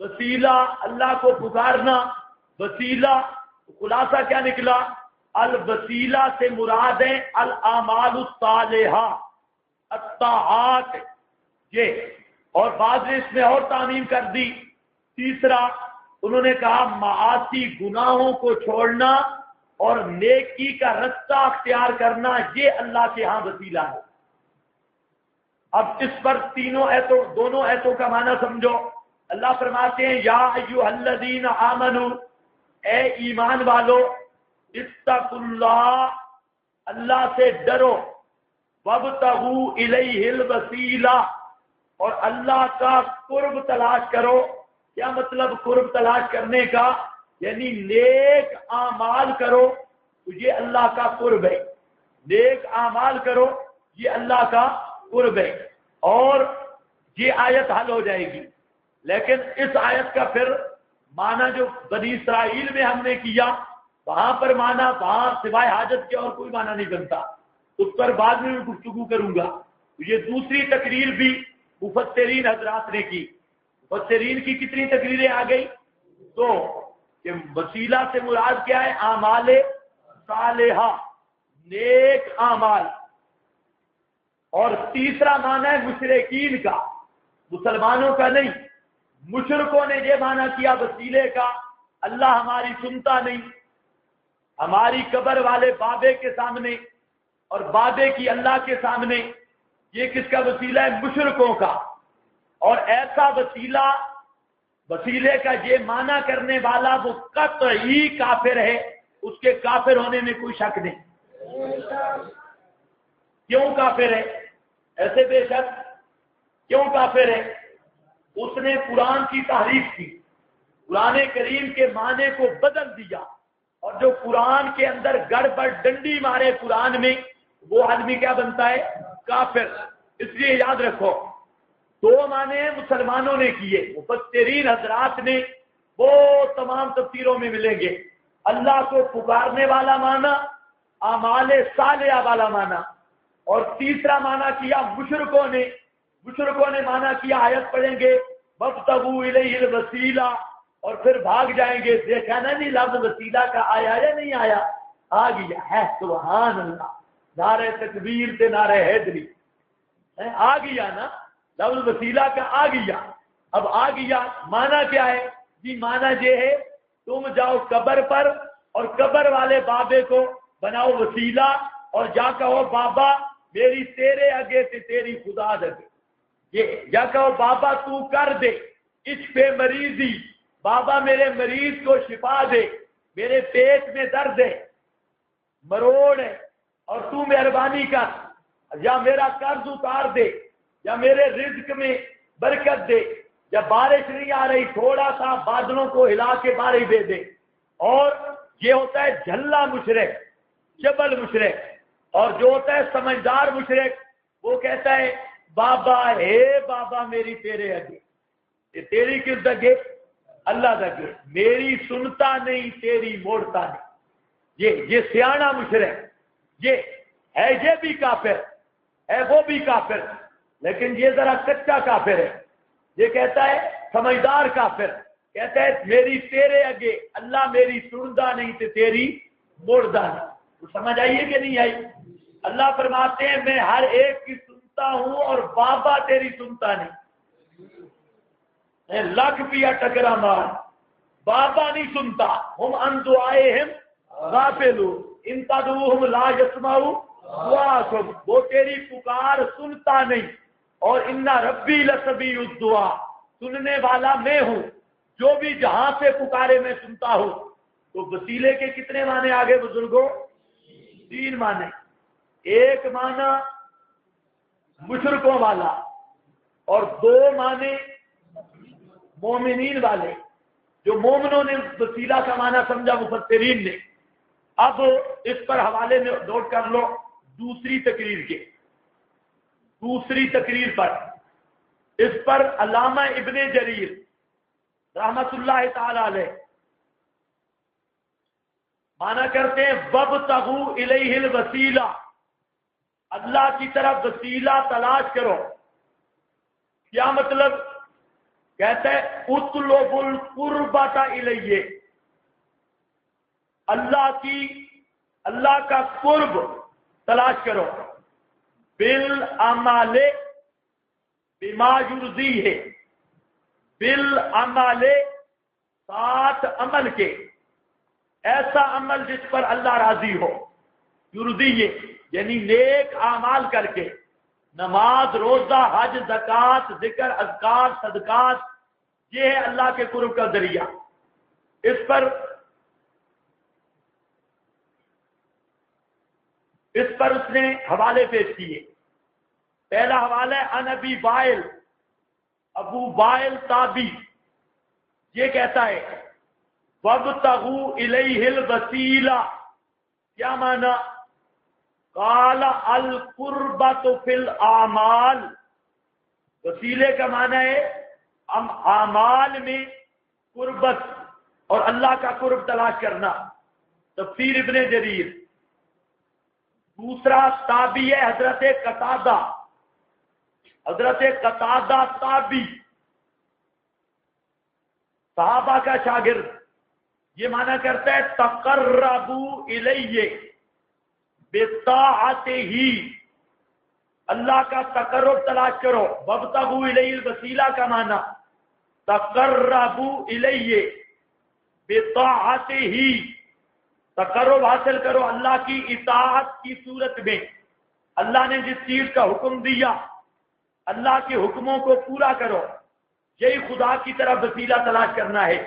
وسیلہ، اللہ کو پکارنا وسیلہ۔ خلاصہ کیا نکلا؟ الوسیلہ سے مراد ہے الاعمال الصالحہ، الطاعات، یہ۔ اور بعد نے اس میں اور تعمیم کر دی، تیسرا انہوں نے کہا معاصی گناہوں کو چھوڑنا اور نیکی کا رستہ اختیار کرنا، یہ اللہ کے ہاں وسیلہ ہے۔ اب اس پر دونوں ایتوں کا معنی سمجھو۔ اللہ فرماتے ہیں یا ایھا الذین آمنوا، اے ایمان والو، اتقوا اللہ، اللہ سے ڈرو، وابتغوا الیہ الوسیلہ، اور اللہ کا قرب تلاش کرو۔ کیا مطلب قرب تلاش کرنے کا؟ یعنی نیک اعمال کرو تو یہ اللہ کا قرب ہے، نیک اعمال کرو یہ اللہ کا قرب ہے، اور یہ آیت حل ہو جائے گی۔ لیکن اس آیت کا پھر معنی جو بنی اسرائیل میں ہم نے کیا، وہاں پر معنی، وہاں سوائے حاجت کے اور کوئی معنی نہیں بنتا، اس پر بعد میں گفتگو کروں گا۔ یہ دوسری تقریر بھی مفسرین حضرات نے کی۔ مفسرین کی کتنی تقریریں آ گئی؟ تو کہ وسیلہ سے مراد کیا ہے؟ اعمال صالحہ، نیک اعمال۔ اور تیسرا معنی ہے مشرکین کا، مسلمانوں کا نہیں۔ مشرکوں نے یہ معنی کیا وسیلے کا، اللہ ہماری سنتا نہیں، ہماری قبر والے بابے کے سامنے اور بابے کی اللہ کے سامنے، یہ کس کا وسیلہ ہے؟ مشرکوں کا۔ اور ایسا وسیلے کا یہ معنی کرنے والا وہ قطعی کافر ہے، اس کے کافر ہونے میں کوئی شک نہیں۔ کیوں کافر ہے؟ ایسے بے شک کیوں کافر ہے؟ اس نے قرآن کی تحریف کی، قرآن کریم کے معنی کو بدل دیا، اور جو قرآن کے اندر گڑبڑ ڈنڈی مارے قرآن میں، وہ آدمی کیا بنتا ہے؟ کافر۔ اس لیے یاد رکھو، دو معنی مسلمانوں نے کیے، مفسرین حضرات نے وہ تمام تفسیروں میں ملیں گے۔ اللہ کو پکارنے والا معنی، اعمال صالحہ والا معنی، اور تیسرا معنی کیا مشرکوں نے معنی کیا، آیت پڑھیں گے وابتغوا الیہ الوسیلہ، اور پھر بھاگ جائیں گے۔ دیکھا نا جی لفظ وسیلہ کا آیا یا نہیں آیا؟ آ گیا ہے، سبحان اللہ، نعرہ تکبیر سے نعرہ حیدری، آ گیا نا لفظ وسیلہ کا، آ گیا۔ اب آ گیا معنی کیا ہے جی؟ معنی یہ ہے تم جاؤ قبر پر اور قبر والے بابے کو بناؤ وسیلہ، اور جا کہو بابا میری تیرے آگے سے تیری خدا دے، یہ جا کہو بابا تو کر دے اس پہ مریضی، بابا میرے مریض کو شفا دے، میرے پیٹ میں درد ہے، مروڑ ہے، اور تو مہربانی کر، یا میرا قرض اتار دے، یا میرے رزق میں برکت دے، یا بارش نہیں آ رہی تھوڑا سا بادلوں کو ہلا کے بارش دے دے۔ اور یہ ہوتا ہے جھلا مشرک، جبل مشرک۔ اور جو ہوتا ہے سمجھدار مشرک، وہ کہتا ہے بابا ہے بابا میری تیرے آگے، یہ تیری کس دگے؟ اللہ دگے، میری سنتا نہیں تیری موڑتا نہیں۔ یہ سیاںا مشرک، یہ ہے، یہ بھی کافر ہے، وہ بھی کافر، لیکن یہ ذرا کچا کافر ہے۔ یہ کہتا ہے سمجھدار کافر، کہتا ہے میری تیرے آگے، اللہ میری سنتا نہیں تو تیری موڑتا نہیں۔ تو سمجھ آئیے کہ نہیں آئی؟ اللہ فرماتے ہیں میں ہر ایک کی سنتا ہوں اور بابا تیری سنتا نہیں۔ لاکھ پیا ٹکرا مار، بابا نہیں سنتا، ہم ان دعائہم غافلون ان تدعوہم لا یسمعوا دعاءکم، وہ تیری پکار سنتا نہیں، اور ان ربی لسمیع الدعاء، سننے والا میں ہوں، جو بھی جہاں سے پکارے میں سنتا ہوں۔ تو وسیلے کے کتنے معنی آگے بزرگوں؟ 3 معنی۔ ایک معنی مشرکوں والا، اور 2 معنی مومنین والے، جو مومنوں نے وسیلہ کا معنی سمجھا مفسرین نے۔ اب اس پر حوالے میں نوٹ کر لو دوسری تقریر کے، دوسری تقریر پر، اس پر علامہ ابن جریر رحمت اللہ تعالی علیہ مانا کرتے ہیں وَابْتَغُوا إِلَيْهِ الْوَسِيلَةَ، اللہ کی طرف وسیلہ تلاش کرو۔ کیا مطلب؟ کہتے ہیں اطلبوا القربۃ الیہ، اللہ کا قرب تلاش کرو، بالعمل بما یرضیہ، بالعمل ساتھ عمل کے، ایسا عمل جس پر اللہ راضی ہو، یرضیہ یعنی نیک اعمال کر کے، نماز، روزہ، حج، زکوٰۃ، ذکر، اذکار، صدقات، یہ ہے اللہ کے قرب کا ذریعہ۔ اس پر اس نے حوالے پیش کیے۔ پہلا حوالہ ہے عن ابی وائل، ابو وائل تابی، یہ کہتا ہے وَابْتَغُوا إِلَيْهِ الْوَسِيلَةَ، کیا معنی؟ قال القربۃ فی الاعمال، وسیلے کا معنی ہے اعمال میں قربت اور اللہ کا قرب تلاش کرنا۔ تفسیر ابن جریر۔ دوسرا تابعی ہے حضرت قتادہ، حضرت قتادہ تابعی، صحابہ کا شاگرد، یہ معنی کرتا ہے تقربوا الیہ بطاعتہ، اللہ کا تقرب تلاش کرو۔ وابتغوا الیہ الوسیلہ کا معنی تقربوا الیہ بطاعتہ، تقرب حاصل کرو اللہ کی اطاعت کی صورت میں۔ اللہ نے جس چیز کا حکم دیا، اللہ کے حکموں کو پورا کرو، یہی خدا کی طرف وسیلہ تلاش کرنا ہے۔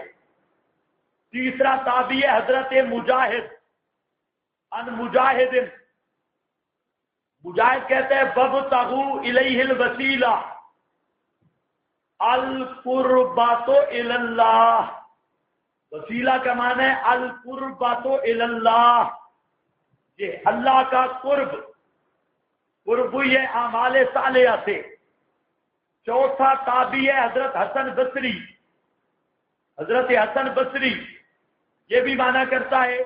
تیسرا تابعی ہے حضرت مجاہد، ان مجاہد، مجاہد کہتے ہیں وَابْتَغُوا إِلَيْهِ الْوَسِيلَةَ الْقُرْبَةُ إِلَى اللَّهِ، وسیلہ کا معنی ہے القربۃ الی اللہ، یہ اللہ کا قرب، قرب یہ اعمال صالحہ سے۔ چوتھا تابعی ہے حضرت حسن بصری، حضرت حسن بصری، یہ بھی معنی کرتا ہے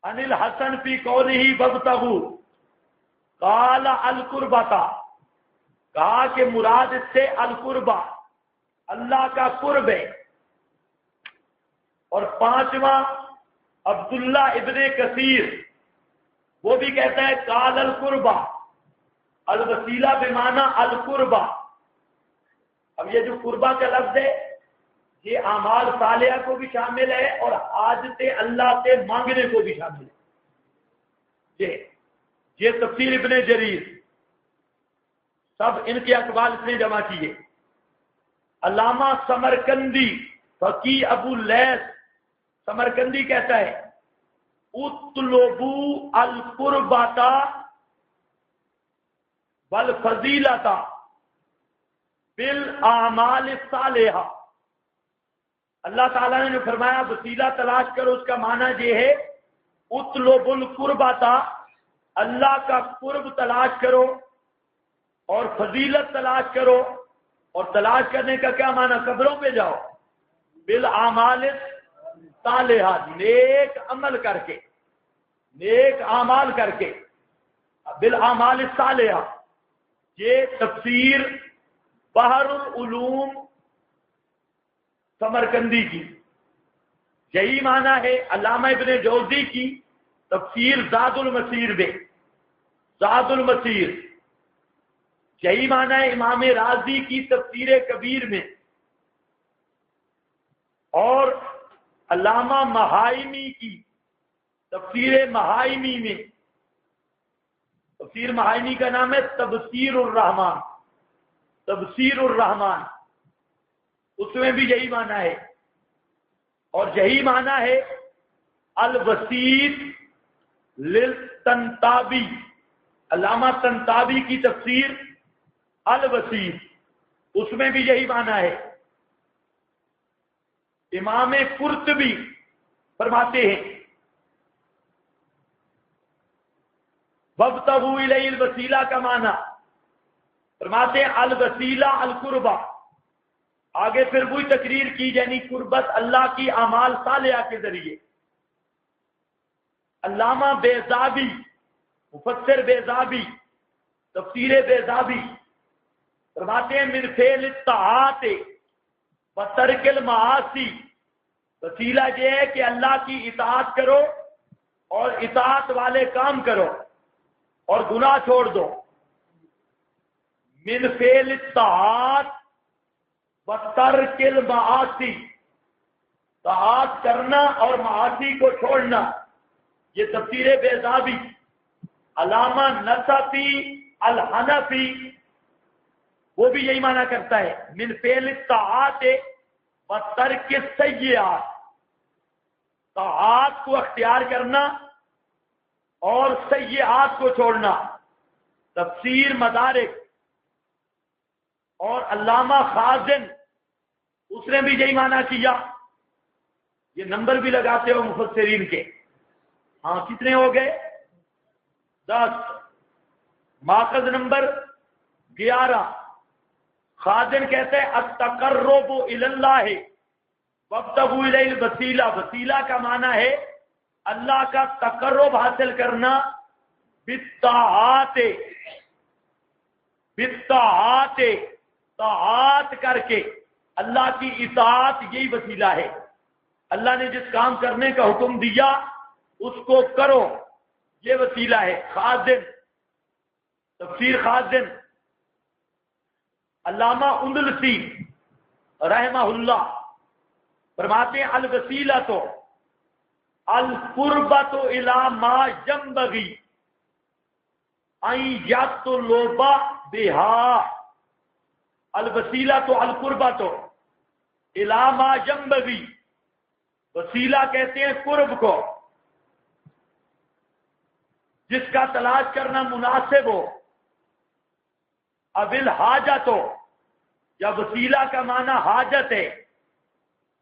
ان الحسن فی قولہ وابتغوا، قال القربۃ، کہا کہ مراد اس سے القربہ، اللہ کا قرب ہے۔ اور پانچواں عبداللہ ابن کثیر، وہ بھی کہتا ہے قال القربہ، الوسیلہ بمعنی القربہ۔ اب یہ جو قربہ کا لفظ ہے یہ اعمال صالحہ کو بھی شامل ہے اور حاجت اللہ سے مانگنے کو بھی شامل ہے۔ یہ تفسیر ابن جریر، سب ان کے اقوال اس نے جمع کیے۔ علامہ سمرقندی، فقیہ ابو لیث سمرقندی کہتا ہے اطلبوا القربۃ والفضیلۃ بالاعمال الصالحہ، اللہ تعالیٰ نے جو فرمایا وسیلہ تلاش کرو، اس کا معنی یہ ہے اطلبوا القربۃ، اللہ کا قرب تلاش کرو، اور فضیلت تلاش کرو، اور تلاش کرنے کا کیا معنی؟ قبروں پہ جاؤ، بالاعمال صالحہ، نیک عمل کر کے، نیک اعمال کر کے، بالاعمال صالحہ۔ یہ تفسیر بحر العلوم سمرقندی کی، یہی معنی ہے علامہ ابن جوزی کی تفسیر زاد المسیر میں۔ زاد المسیر یہی معنی ہے امام رازی کی تفسیر کبیر میں، اور علامہ محائمی کی تفسیر محائمی میں، تفسیر محائمی کا نام ہے تبصیر الرحمن، تبصیر الرحمن، اس میں بھی یہی معنی ہے، اور یہی معنی ہے الوسیط للتنتابی، علامہ تنتابی کی تفسیر الوسیط، اس میں بھی یہی معنی ہے۔ امام قرطبی فرماتے ہیں وَابْتَغُوا إِلَيْهِ الْوَسِيلَہ کا معنی فرماتے ہیں الوسیلہ القربہ، آگے پھر وہی تقریر کی یعنی قربت اللہ کی اعمال صالحہ کے ذریعے۔ علامہ بیضابی، مفسر بیضابی، تفسیر بیضابی فرماتے ہیں من فعل الطاعات و ترک المعاصی، وسیلہ یہ ہے کہ اللہ کی اطاعت کرو اور اطاعت والے کام کرو اور گناہ چھوڑ دو۔ من فعل الطاعات و ترک المعاصی، طاعت کرنا اور معاصی کو چھوڑنا، یہ تفسیر بیضابی۔ علامہ نصفی الحنفی وہ بھی یہی معنی کرتا ہے من فعل الطاعات و ترک السیئات، طاعات کو اختیار کرنا اور سیئات کو چھوڑنا۔ تفسیر مدارک، اور علامہ خازن اس نے بھی یہی معنی کیا، یہ نمبر بھی لگاتے ہو مفسرین کے، ہاں کتنے ہو گئے؟ 10۔ ماخذ نمبر 11، خازن کہتے ہیں التقرب الی اللہ وابتغوا الیہ الوسیلہ، وسیلہ کا معنی ہے اللہ کا تقرب حاصل کرنا بالطاعات، بالطاعات، طاعات کر کے اللہ کی اطاعت، یہی وسیلہ ہے۔ اللہ نے جس کام کرنے کا حکم دیا اس کو کرو، یہ وسیلہ ہے۔ خازن، تفسیر خازن، علامہ اندلسی رحمہ اللہ فرماتے ہیں الوسیلۃ القربۃ الی ما ینبغی ان یطلب بها، الوسیلۃ القربۃ الی ما ینبغی، وسیلہ کہتے ہیں قرب کو جس کا تلاش کرنا مناسب ہو۔ اب الحاجت ہو، یا وسیلہ کا معنی حاجت ہے۔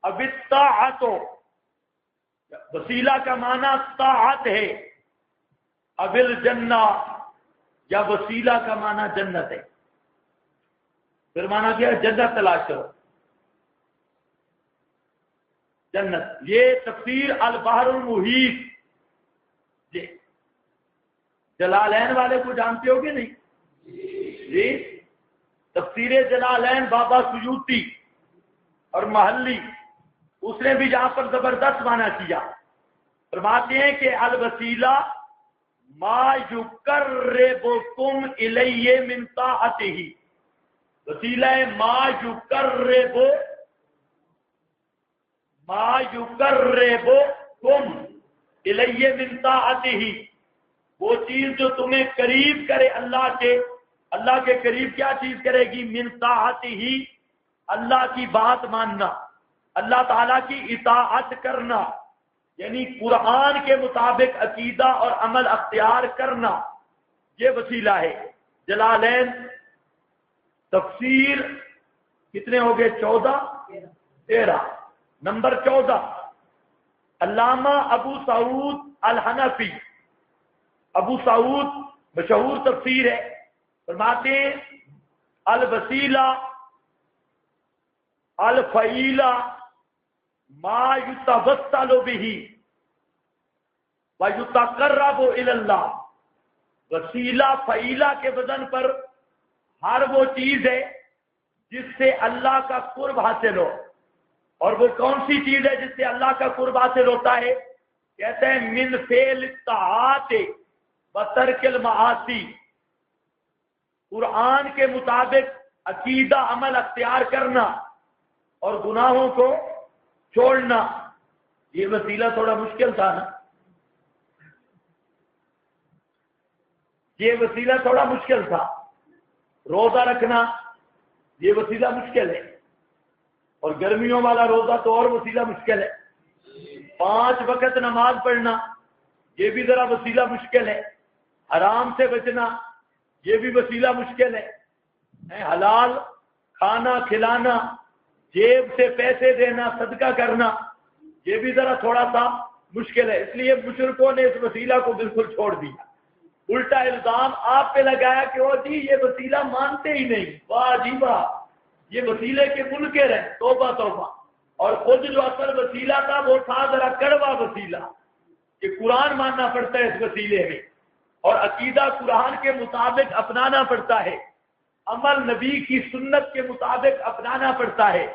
اب الطاعت ہو، وسیلہ کا معنی طاعت ہے۔ اب الجنہ، یا وسیلہ کا معنی جنت ہے۔ پھر معنی کیا ہے؟ جنت تلاش کرو، جنت۔ یہ تفسیر البحر المحیط، جی جلالین والے کو جانتے ہو گے نہیں؟ جی تفسیر جلالین بابا سیوطی اور محلی، اس نے بھی جہاں پر زبردست معنی کیا، فرماتے ہیں کہ الوسیلہ ما یقربکم الیہ من طاعتہ، وسیلہ ما یقربکم الیہ من طاعتہ، وہ چیز جو تمہیں قریب کرے اللہ کے، اللہ کے قریب کیا چیز کرے گی؟ من طاعتہ، اللہ کی بات ماننا، اللہ تعالیٰ کی اطاعت کرنا، یعنی قرآن کے مطابق عقیدہ اور عمل اختیار کرنا، یہ وسیلہ ہے۔ جلالین تفسیر کتنے ہو گئے؟ 13۔ نمبر 14، علامہ ابو سعود الحنفی، ابو سعود مشہور تفسیر ہے، فرماتے ہیں الوسیلہ الفعیلہ ما یتوسل بہ ویتقرب الی اللہ، وسیلہ فعیلہ کے وزن پر ہر وہ چیز ہے جس سے اللہ کا قرب حاصل ہو۔ اور وہ کون سی چیز ہے جس سے اللہ کا قرب حاصل ہوتا ہے؟ کہتے ہیں من فعل الطاعات و ترک المعاصی، قرآن کے مطابق عقیدہ عمل اختیار کرنا اور گناہوں کو چھوڑنا، یہ وسیلہ تھوڑا مشکل تھا نا، یہ وسیلہ تھوڑا مشکل تھا۔ روزہ رکھنا یہ وسیلہ مشکل ہے، اور گرمیوں والا روزہ تو اور وسیلہ مشکل ہے۔ 5 وقت نماز پڑھنا یہ بھی ذرا وسیلہ مشکل ہے۔ حرام سے بچنا یہ بھی وسیلہ مشکل ہے۔ حلال کھانا کھلانا، جیب سے پیسے دینا، صدقہ کرنا، یہ بھی ذرا تھوڑا سا مشکل ہے۔ اس لیے مشرکوں نے اس وسیلہ کو بالکل چھوڑ دیا، الٹا الزام آپ پہ لگایا کہ وہ جی یہ وسیلہ مانتے ہی نہیں، واہ جی واہ، یہ وسیلے کے منکر ہیں، توبہ توبہ۔ اور خود جو اصل وسیلہ تھا وہ تھا ذرا کڑوا وسیلہ، کہ قرآن ماننا پڑتا ہے اس وسیلے میں، اور عقیدہ قرآن کے مطابق اپنانا پڑتا ہے، عمل نبی کی سنت کے مطابق اپنانا پڑتا ہے،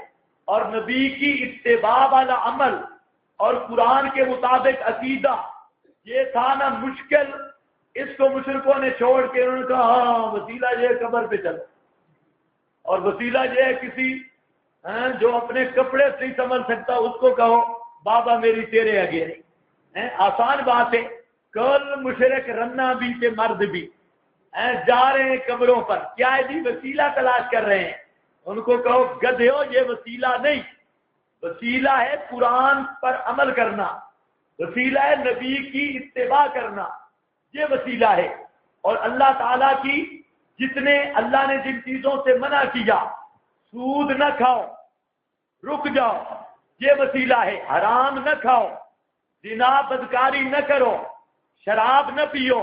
اور نبی کی اتباع والا عمل اور قرآن کے مطابق عقیدہ یہ تھا نا مشکل۔ اس کو مشرکوں نے چھوڑ کے انہوں نے کہا ہاں وسیلہ یہ ہے قبر پہ چلو، اور وسیلہ یہ ہے کسی جو اپنے کپڑے سے نہیں سنبھل سکتا اس کو کہو بابا میری تیرے آگے نہیں۔ آسان بات ہے، کل مشرک رنا بھی کے مرد بھی جا رہے ہیں قبروں پر، کیا ہے جی وسیلہ تلاش کر رہے ہیں، ان کو کہو گدھیو یہ وسیلہ نہیں، وسیلہ ہے قرآن پر عمل کرنا، وسیلہ ہے نبی کی اتباع کرنا، یہ وسیلہ ہے۔ اور اللہ تعالیٰ کی جتنے اللہ نے جن چیزوں سے منع کیا، سود نہ کھاؤ، رک جاؤ، یہ وسیلہ ہے۔ حرام نہ کھاؤ، زنا بدکاری نہ کرو، شراب نہ پیو،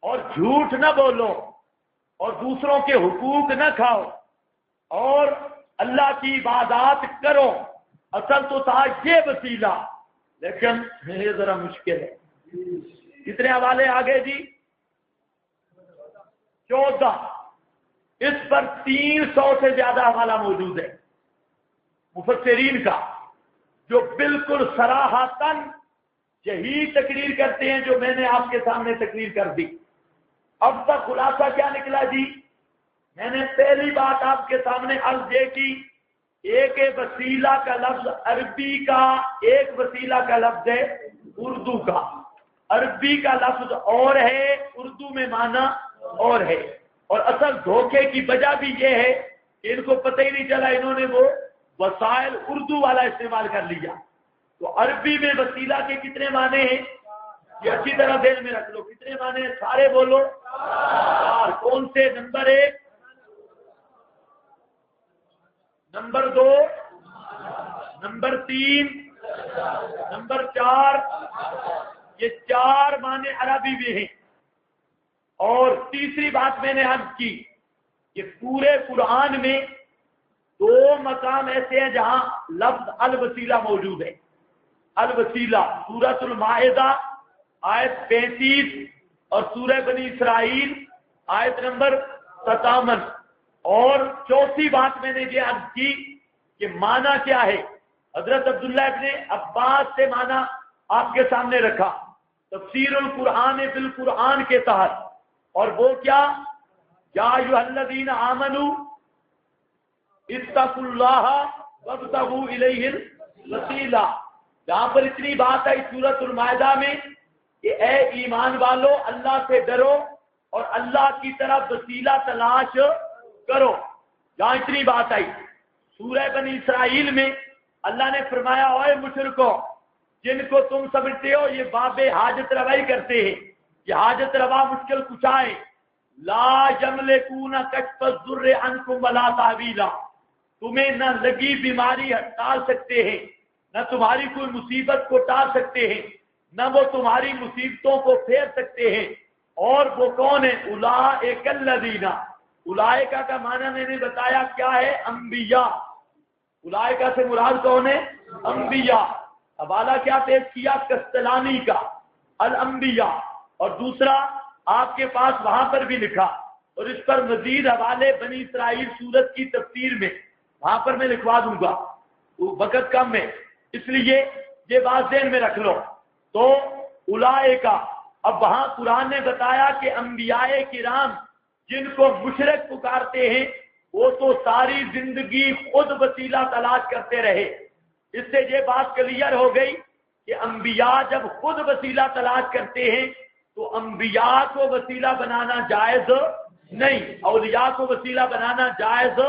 اور جھوٹ نہ بولو، اور دوسروں کے حقوق نہ کھاؤ، اور اللہ کی عبادات کرو، اصل تو تھا یہ وسیلہ، لیکن یہ ذرا مشکل ہے۔ کتنے حوالے آگے جی؟ 14۔ اس پر 300 سے زیادہ حوالہ موجود ہے مفسرین کا، جو بالکل صراحتاً یہی تقریر کرتے ہیں جو میں نے آپ کے سامنے تقریر کر دی۔ اب تک خلاصہ کیا نکلا جی؟ میں نے پہلی بات آپ کے سامنے عرض یہ کی، ایک وسیلہ کا لفظ عربی کا، ایک وسیلہ کا لفظ ہے اردو کا۔ عربی کا لفظ اور ہے، اردو میں معنی اور ہے، اور اصل دھوکے کی وجہ بھی یہ ہے کہ ان کو پتہ ہی نہیں چلا، انہوں نے وہ وسائل اردو والا استعمال کر لیا۔ تو عربی میں وسیلہ کے کتنے معنی ہیں یہ اچھی طرح ذہن میں رکھ لو، کتنے معنی ہیں سارے بولو؟ 4۔ کون سے؟ نمبر 1، نمبر 2، نمبر 3، نمبر 4، یہ 4 معنی عربی میں ہیں۔ اور تیسری بات میں نے عرض کی کہ پورے قرآن میں 2 مقام ایسے ہیں جہاں لفظ الوسیلہ موجود ہے۔ الوسیلہ سورۃ المائدہ آیت 35 اور سورہ بنی اسرائیل آیت نمبر 57۔ اور چوتھی بات میں نے یہ عرض کی کہ معنی کیا ہے، حضرت عبداللہ ابن عباس سے معنی آپ کے سامنے رکھا، تفسیر القرآن بالقرآن کے تحت، اور وہ کیا؟ یا ایھا الذین آمنوا اتقوا اللہ وابتغوا الیہ الوسیلہ۔ جہاں پر اتنی بات آئی سورۃ المائدہ میں کہ اے ایمان والو اللہ سے ڈرو اور اللہ کی طرف وسیلہ تلاش کرو، جہاں اتنی بات آئی۔ سورہ بنی اسرائیل میں اللہ نے فرمایا اوے مشرکو، جن کو تم سمجھتے ہو یہ باب حاجت روائی کرتے ہیں، یہ حاجت روا مشکل کشائے، لا یملکون کشف الضر عنکم ولا تحویلا، تمہیں نہ لگی بیماری ٹال سکتے ہیں، نہ تمہاری کوئی مصیبت کو ٹال سکتے ہیں، نہ وہ تمہاری مصیبتوں کو پھیر سکتے ہیں۔ اور وہ کون ہے؟ اولئک الذین، اولئک کا معنی میں نے بتایا کیا ہے، انبیاء۔ اولئک سے مراد کون ہے؟ انبیاء۔ حوالہ کیا پیش کیا؟ کستلانی کا الانبیاء، اور دوسرا آپ کے پاس وہاں پر بھی لکھا، اور اس پر مزید حوالے بنی اسرائیل سورت کی تفسیر میں وہاں پر میں لکھوا دوں گا، وہ وقت کم ہے اس لیے یہ بات ذہن میں رکھ لو۔ تو اولئک، اب وہاں قرآن نے بتایا کہ انبیاء کرام جن کو مشرک پکارتے ہیں وہ تو ساری زندگی خود وسیلہ تلاش کرتے رہے۔ اس سے یہ بات کلیئر ہو گئی کہ انبیاء جب خود وسیلہ تلاش کرتے ہیں تو انبیاء کو وسیلہ بنانا جائز نہیں، اولیاء کو وسیلہ بنانا جائز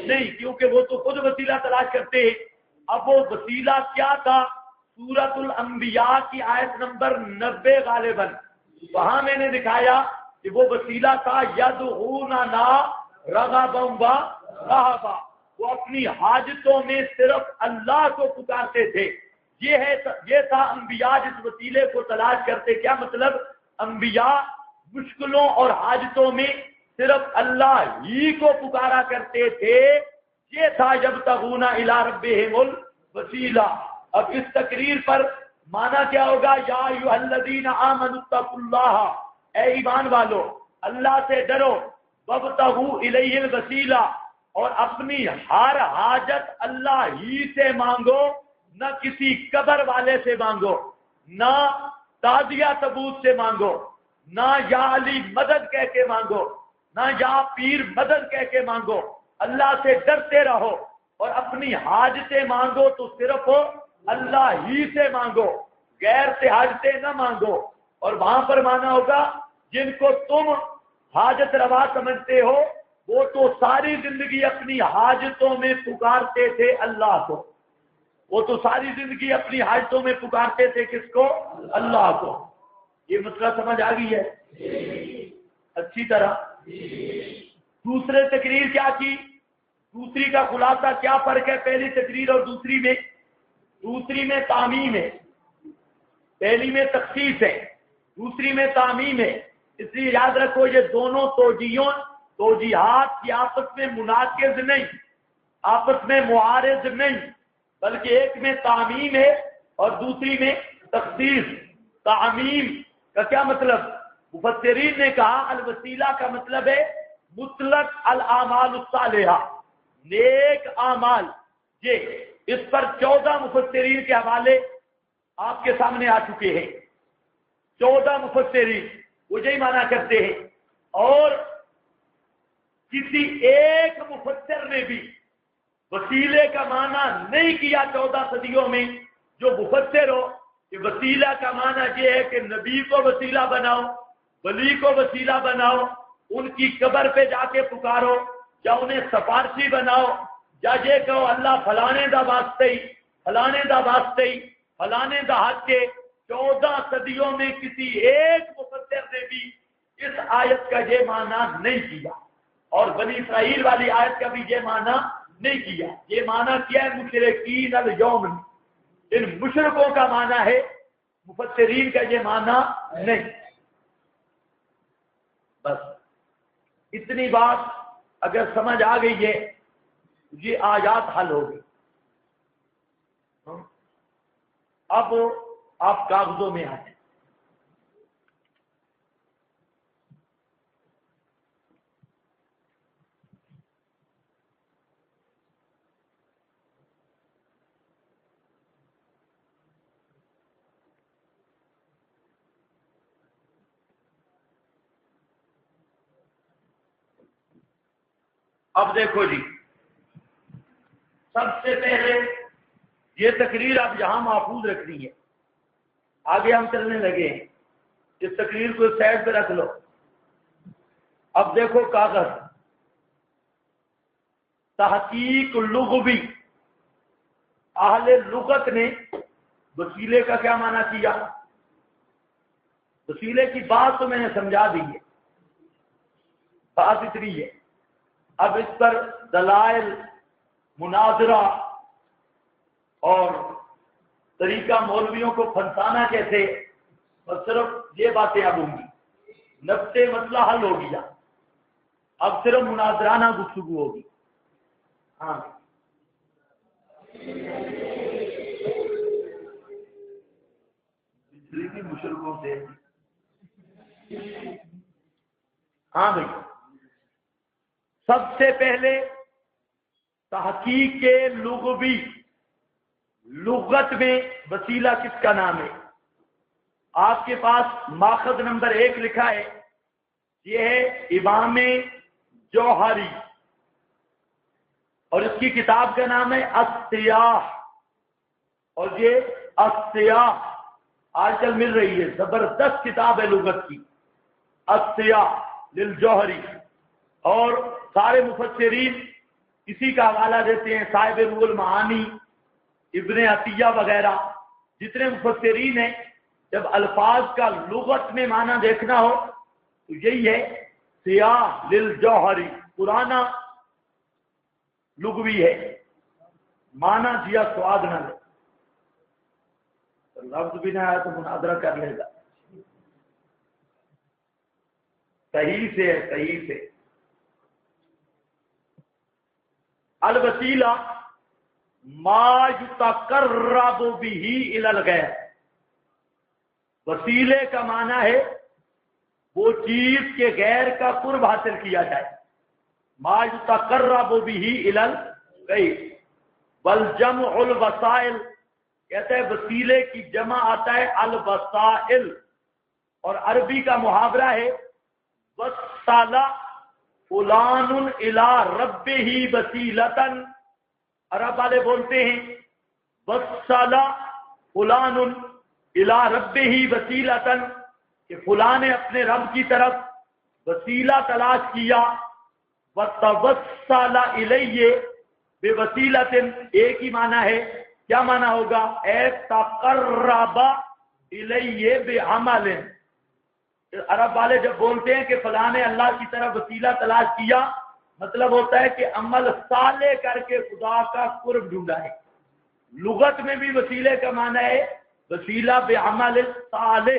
نہیں، کیونکہ وہ تو خود وسیلہ تلاش کرتے ہیں۔ اب وہ وسیلہ کیا تھا؟ سورۃ الانبیاء کی آیت نمبر 90 غالباً، وہاں میں نے دکھایا کہ وہ وسیلہ تھا یدعوننا رغبا ورہبا، وہ اپنی حاجتوں میں صرف اللہ کو پکارتے تھے۔ یہ تھا انبیاء جس وسیلے کو تلاش کرتے۔ کیا مطلب؟ انبیاء مشکلوں اور حاجتوں میں صرف اللہ ہی کو پکارا کرتے تھے۔ یہ تھا یبتغون الی ربہم الوسیلہ۔ اب اس تقریر پر معنی کیا ہوگا؟ یا ایھا الذین آمنوا اتقوا اللہ، اے ایمان والو اللہ سے ڈرو، وابتغوا الیہ الوسیلہ، اور اپنی ہر حاجت اللہ ہی سے مانگو، نہ کسی قبر والے سے مانگو، نہ تازیہ تبوت سے مانگو، نہ یا علی مدد کہہ کے مانگو، نہ یا پیر مدد کہہ کے مانگو۔ اللہ سے ڈرتے رہو اور اپنی حاجتیں مانگو تو صرف اللہ ہی سے مانگو، غیر سے حاجتیں نہ مانگو۔ اور وہاں پر مانا ہوگا جن کو تم حاجت روا سمجھتے ہو وہ تو ساری زندگی اپنی حاجتوں میں پکارتے تھے اللہ کو، وہ تو ساری زندگی اپنی حاجتوں میں پکارتے تھے کس کو؟ اللہ کو۔ یہ مسئلہ سمجھ آ گئی ہے اچھی طرح؟ دوسرے تقریر کیا کی؟ دوسری کا خلاصہ کیا فرق ہے پہلی تقریر اور دوسری میں؟ دوسری میں تعمیم ہے، پہلی میں تخصیص ہے، دوسری میں تعمیم ہے۔ اس لیے یاد رکھو یہ دونوں توجیہات کی آپس میں مناقض نہیں، آپس میں معارض نہیں، بلکہ ایک میں تعمیم ہے اور دوسری میں تخصیص۔ تعمیم کا کیا مطلب؟ مفسرین نے کہا الوسیلہ کا مطلب ہے مطلق الاعمال الصالحہ، نیک اعمال۔ یہ اس پر 14 مفسرین کے حوالے آپ کے سامنے آ چکے ہیں۔ 14 مفسرین وہ یہی مانا کرتے ہیں، اور کسی ایک مفسر نے بھی وسیلے کا معنی نہیں کیا 14 صدیوں میں جو مفسر ہو کہ وسیلہ کا معنی یہ ہے کہ نبی کو وسیلہ بناؤ، ولی کو وسیلہ بناؤ، ان کی قبر پہ جا کے پکارو، یا انہیں سفارشی بناؤ، یا یہ کہو اللہ فلانے دا واسطے ہی، فلانے دا واسطے ہی، فلانے دا حق کے۔ 14 صدیوں میں کسی ایک مفسر نے بھی اس آیت کا یہ معنی نہیں کیا، اور بنی اسرائیل والی آیت کا بھی یہ معنی نہیں کیا۔ یہ معنی کیا ہے مشرکین الیوم، ان مشرکوں کا معنی ہے، مفسرین کا یہ معنی نہیں۔ بس اتنی بات اگر سمجھ آ گئی ہے یہ آیات حل ہو گئی۔ اب آپ کاغذوں میں آئیں۔ اب دیکھو جی، سب سے پہلے یہ تقریر آپ یہاں محفوظ رکھنی ہے، آگے ہم چلنے لگے ہیں، اس تقریر کو سائڈ پہ رکھ لو۔ اب دیکھو کاغذ، تحقیق لغوی، اہل لغت نے وسیلے کا کیا معنی کیا؟ وسیلے کی بات تو میں نے سمجھا دی ہے، بات اتنی ہے۔ اب اس پر دلائل، مناظرہ اور طریقہ مولویوں کو پھنسانا کیسے، اور صرف یہ باتیں اب ہوں گی، نقطے مسئلہ حل ہو گیا، اب صرف مناظرانہ گفتگو ہوگی۔ ہاں بجلی کی مشرقوں سے، ہاں بھائی، سب سے پہلے تحقیق لغوی، لغت میں وسیلہ کس کا نام ہے؟ آپ کے پاس ماخذ نمبر 1 لکھا ہے، یہ ہے امام جوہری، اور اس کی کتاب کا نام ہے السیاح، اور یہ السیاح آج کل مل رہی ہے، زبردست کتاب ہے لغت کی، السیاح للجوہری، اور سارے مفسرین اسی کا حوالہ دیتے ہیں، صاحب روح المعانی، ابن عطیہ وغیرہ جتنے مفسرین ہیں، جب الفاظ کا لغت میں معنی دیکھنا ہو تو یہی ہے سیاح للجوہری، پرانا لغوی ہے، معنی جیا سواد نہ لے، لفظ بھی نہ آیا تو مناظرہ کر لے گا، صحیح سے ہے، صحیح سے۔ الوسیلہ ما یتقرب بہ الی الغیر، وسیلے کا معنی ہے وہ چیز کے غیر کا قرب حاصل کیا جائے، ما یتقرب بہ الی الغیر، والجمع الوسائل، کہتے ہیں وسیلے کی جمع آتا ہے الوسائل، اور عربی کا محاورہ ہے وصل فلان الی ربہ وسیلۃ، عرب والے بولتے ہیں وصل فلان الی ربہ وسیلۃ، کہ فلاں نے اپنے رب کی طرف وسیلہ تلاش کیا، وتوسل الیہ بوسیلۃ، ایک ہی معنی ہے، کیا معنی ہوگا؟ اے تقرب الیہ بعمل، عرب والے جب بولتے ہیں کہ فلاں نے اللہ کی طرف وسیلہ تلاش کیا، مطلب ہوتا ہے کہ عمل صالح کر کے خدا کا قرب ڈھونڈا ہے۔ لغت میں بھی وسیلے کا معنی ہے وسیلہ بعمل صالح،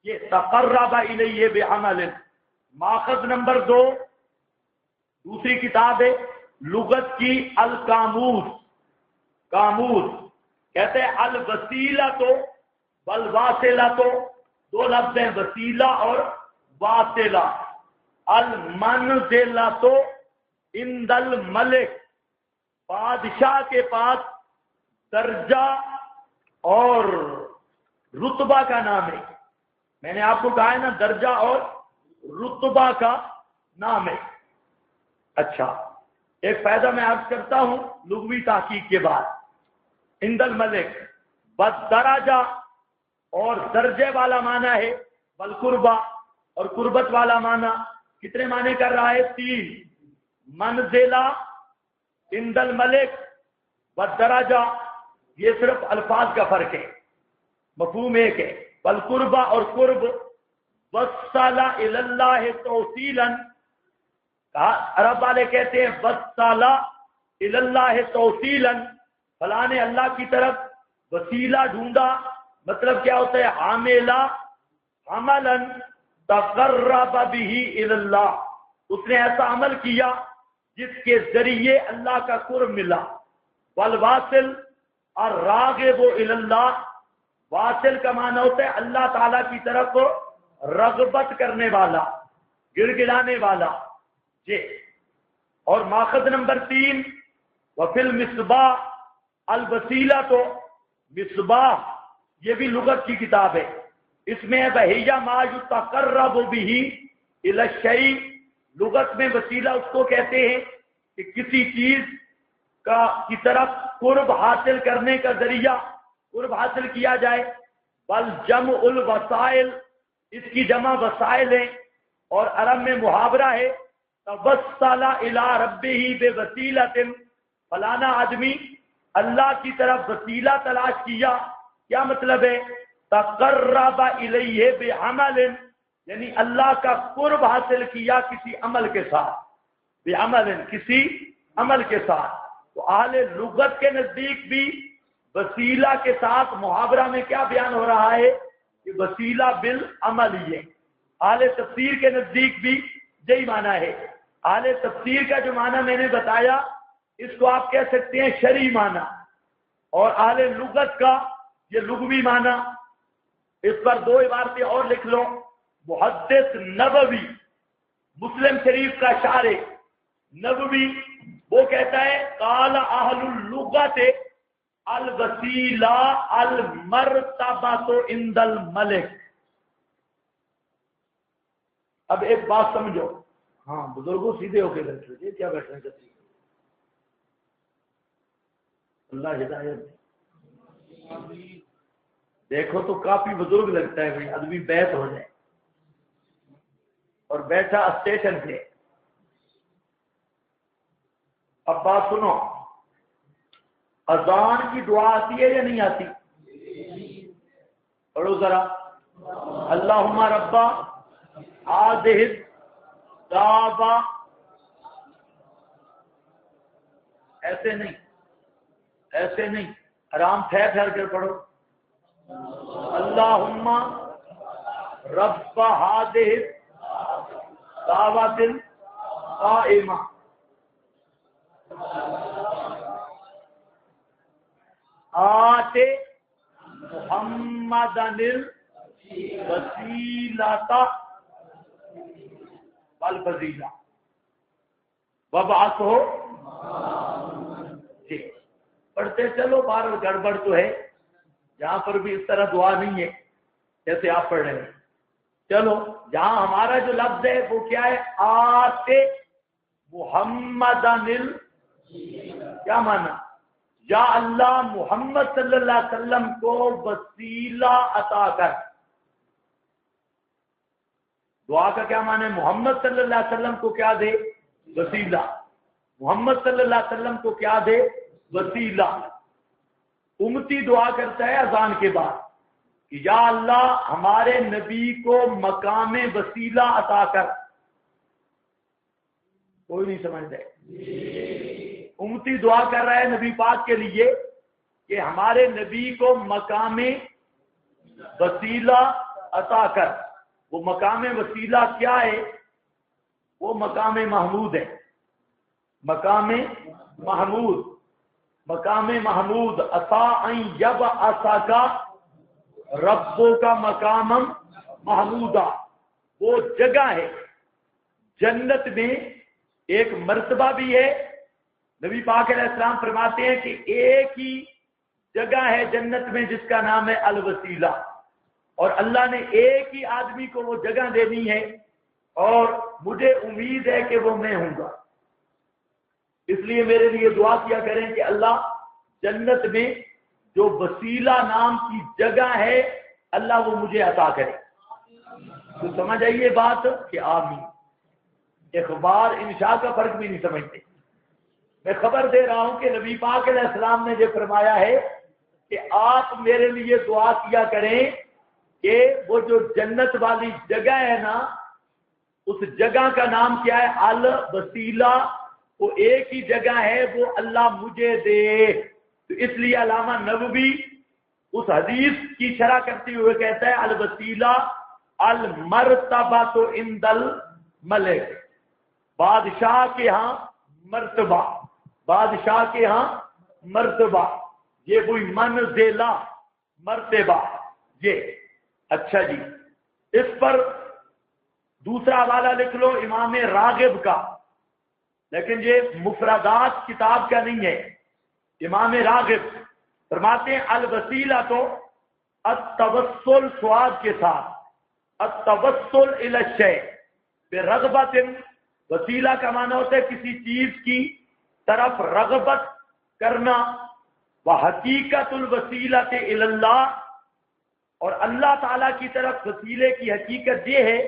یہ تقرب الیہ بعمل۔ ماخذ نمبر 2، دوسری کتاب ہے لغت کی القاموس، قاموس، کہتے ہیں الوسیلہ تو والواصلہ، تو دو لفظ ہیں وسیلہ اور واصلہ، المنزلہ تو عند الملک، بادشاہ کے پاس درجہ اور رتبہ کا نام ہے، میں نے آپ کو کہا ہے نا درجہ اور رتبہ کا نام ہے۔ اچھا، ایک فائدہ میں عرض کرتا ہوں لغوی تحقیق کے بعد، عند الملک بدرجہ، اور درجے والا معنی ہے بالقربہ، اور قربت والا معنی کتنے معنی کر رہا ہے؟ 3، منزلہ، عند الملک، بدرجہ، یہ صرف الفاظ کا فرق ہے، مفہوم ایک ہے، بالقربہ اور قرب، وصل الی اللہ توصیلا، عرب والے کہتے ہیں وصل الی اللہ توصیلا، فلاں نے اللہ کی طرف وسیلہ ڈھونڈا، مطلب کیا ہوتا ہے؟ عاملہ عملا تقرب بہ الی اللہ، اس نے ایسا عمل کیا جس کے ذریعے اللہ کا قرب ملا۔ والواصل الراغب الی اللہ، واصل کا معنی ہوتا ہے اللہ تعالیٰ کی طرف رغبت کرنے والا، گر گرانے والا، جی۔ اور ماخذ نمبر 3، وفی المصباح الوسیلہ تو مصباح، یہ بھی لغت کی کتاب ہے، اس میں وہیہ ما یتقرب بہ الی الشیء، لغت میں وسیلہ اس کو کہتے ہیں کہ کسی چیز کی طرف قرب حاصل کرنے کا ذریعہ قرب حاصل کیا جائے۔ بل جمع الوسائل، اس کی جمع وسائل ہیں، اور عرب میں محاورہ ہے توسل الی ربہ بوسیلۃ، فلانا آدمی اللہ کی طرف وسیلہ تلاش کیا، کیا مطلب ہے؟ تقرب الیہ بعمل، یعنی اللہ کا قرب حاصل کیا کسی عمل کے ساتھ، بعمل، کسی عمل کے ساتھ۔ تو اہل لغت کے نزدیک بھی وسیلہ کے ساتھ محاورہ میں کیا بیان ہو رہا ہے کہ وسیلہ بالعمل ہی ہے۔ اہل تفسیر کے نزدیک بھی یہی معنی ہے۔ اہل تفسیر کا جو معنی میں نے بتایا اس کو آپ کہہ سکتے ہیں شرعی معنی، اور اہل لغت کا یہ لغوی معنی۔ اس پر 2 عبارتیں اور لکھ لو۔ محدث نبوی، مسلم شریف کا شارح نبوی، وہ کہتا ہے قال اہل اللغت الوسیلہ المرتبہ عند الملک، اب ایک بات سمجھو، ہاں بزرگوں سیدھے ہو کے بیٹھ رہے کیا بیٹھ رہے ہیں؟ اللہ ہدایت دے۔ دیکھو تو کافی بزرگ لگتا ہے بھائی، آدمی بیت ہو جائے اور بیٹھا اسٹیشن پہ۔ اب بات سنو، اذان کی دعا آتی ہے یا نہیں آتی؟ پڑھو ذرا، اللہم ربا ہذہ الدعوۃ، ایسے نہیں، ایسے نہیں، آرام ٹھہر کر پڑھو، اللہم رب ہذہ الدعوۃ القائمہ، آت محمدًا الوسیلۃ والفضیلہ وابعثہ، جی پڑھتے چلو، بار گڑبڑ تو ہے، جہاں پر بھی اس طرح دعا نہیں ہے جیسے آپ پڑھ رہے ہیں۔ چلو جہاں ہمارا جو لفظ ہے وہ کیا ہے؟ آت محمدً کیا مانا؟ یا اللہ محمد صلی اللہ علیہ وسلم کو وسیلہ عطا کر۔ دعا کا کیا معنی ہے؟ محمد صلی اللہ علیہ وسلم کو کیا دے؟ وسیلہ۔ محمد صلی اللہ علیہ وسلم کو کیا دے؟ وسیلہ۔ امتی دعا کرتا ہے اذان کے بعد کہ یا اللہ ہمارے نبی کو مقام وسیلہ عطا کر۔ کوئی نہیں سمجھ رہے؟ امتی دعا کر رہا ہے نبی پاک کے لیے کہ ہمارے نبی کو مقام وسیلہ عطا کر۔ وہ مقام وسیلہ کیا ہے؟ وہ مقام محمود ہے۔ مقام محمود، مقام محمود، عطا ان یبعثک ربک مقاما محمودا، وہ جگہ ہے جنت میں، ایک مرتبہ بھی ہے۔ نبی پاک علیہ السلام فرماتے ہیں کہ ایک ہی جگہ ہے جنت میں جس کا نام ہے الوسیلہ، اور اللہ نے ایک ہی آدمی کو وہ جگہ دینی ہے، اور مجھے امید ہے کہ وہ میں ہوں گا۔ اس لیے میرے لیے دعا کیا کریں کہ اللہ جنت میں جو وسیلہ نام کی جگہ ہے اللہ وہ مجھے عطا کرے۔ تو سمجھ آئیے بات کہ آمین۔ اخبار انشاء کا فرق بھی نہیں سمجھتے۔ میں خبر دے رہا ہوں کہ نبی پاک علیہ السلام نے جو فرمایا ہے کہ آپ میرے لیے دعا کیا کریں کہ وہ جو جنت والی جگہ ہے نا، اس جگہ کا نام کیا ہے؟ الوسیلہ۔ وہ ایک ہی جگہ ہے، وہ اللہ مجھے دے۔ تو اس لیے علامہ نووی اس حدیث کی شرح کرتے ہوئے کہتا ہے الوسیلہ المرتبہ عند الملک، بادشاہ کے ہاں مرتبہ، بادشاہ کے ہاں مرتبہ، یہ وہی منزلہ مرتبہ یہ۔ اچھا جی، اس پر دوسرا حوالہ لکھ لو امام راغب کا، لیکن یہ مفردات کتاب کا نہیں ہے۔ امام راغب فرماتے ہیں الوسیلہ تو التوسل سواد کے ساتھ، التوسل الی الشیء برغبۃ، وسیلہ کا معنی ہوتا ہے کسی چیز کی طرف رغبت کرنا، وحقیقت الوسیلۃ الی اللہ، اور اللہ تعالی کی طرف وسیلے کی حقیقت یہ ہے،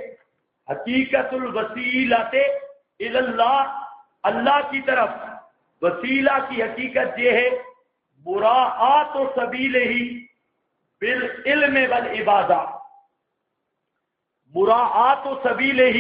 حقیقت الوسیلۃ الی اللہ، اللہ کی طرف وسیلہ کی حقیقت یہ ہے مراعات سبیلہ بالعلم والعبادہ، مراعات سبیلہ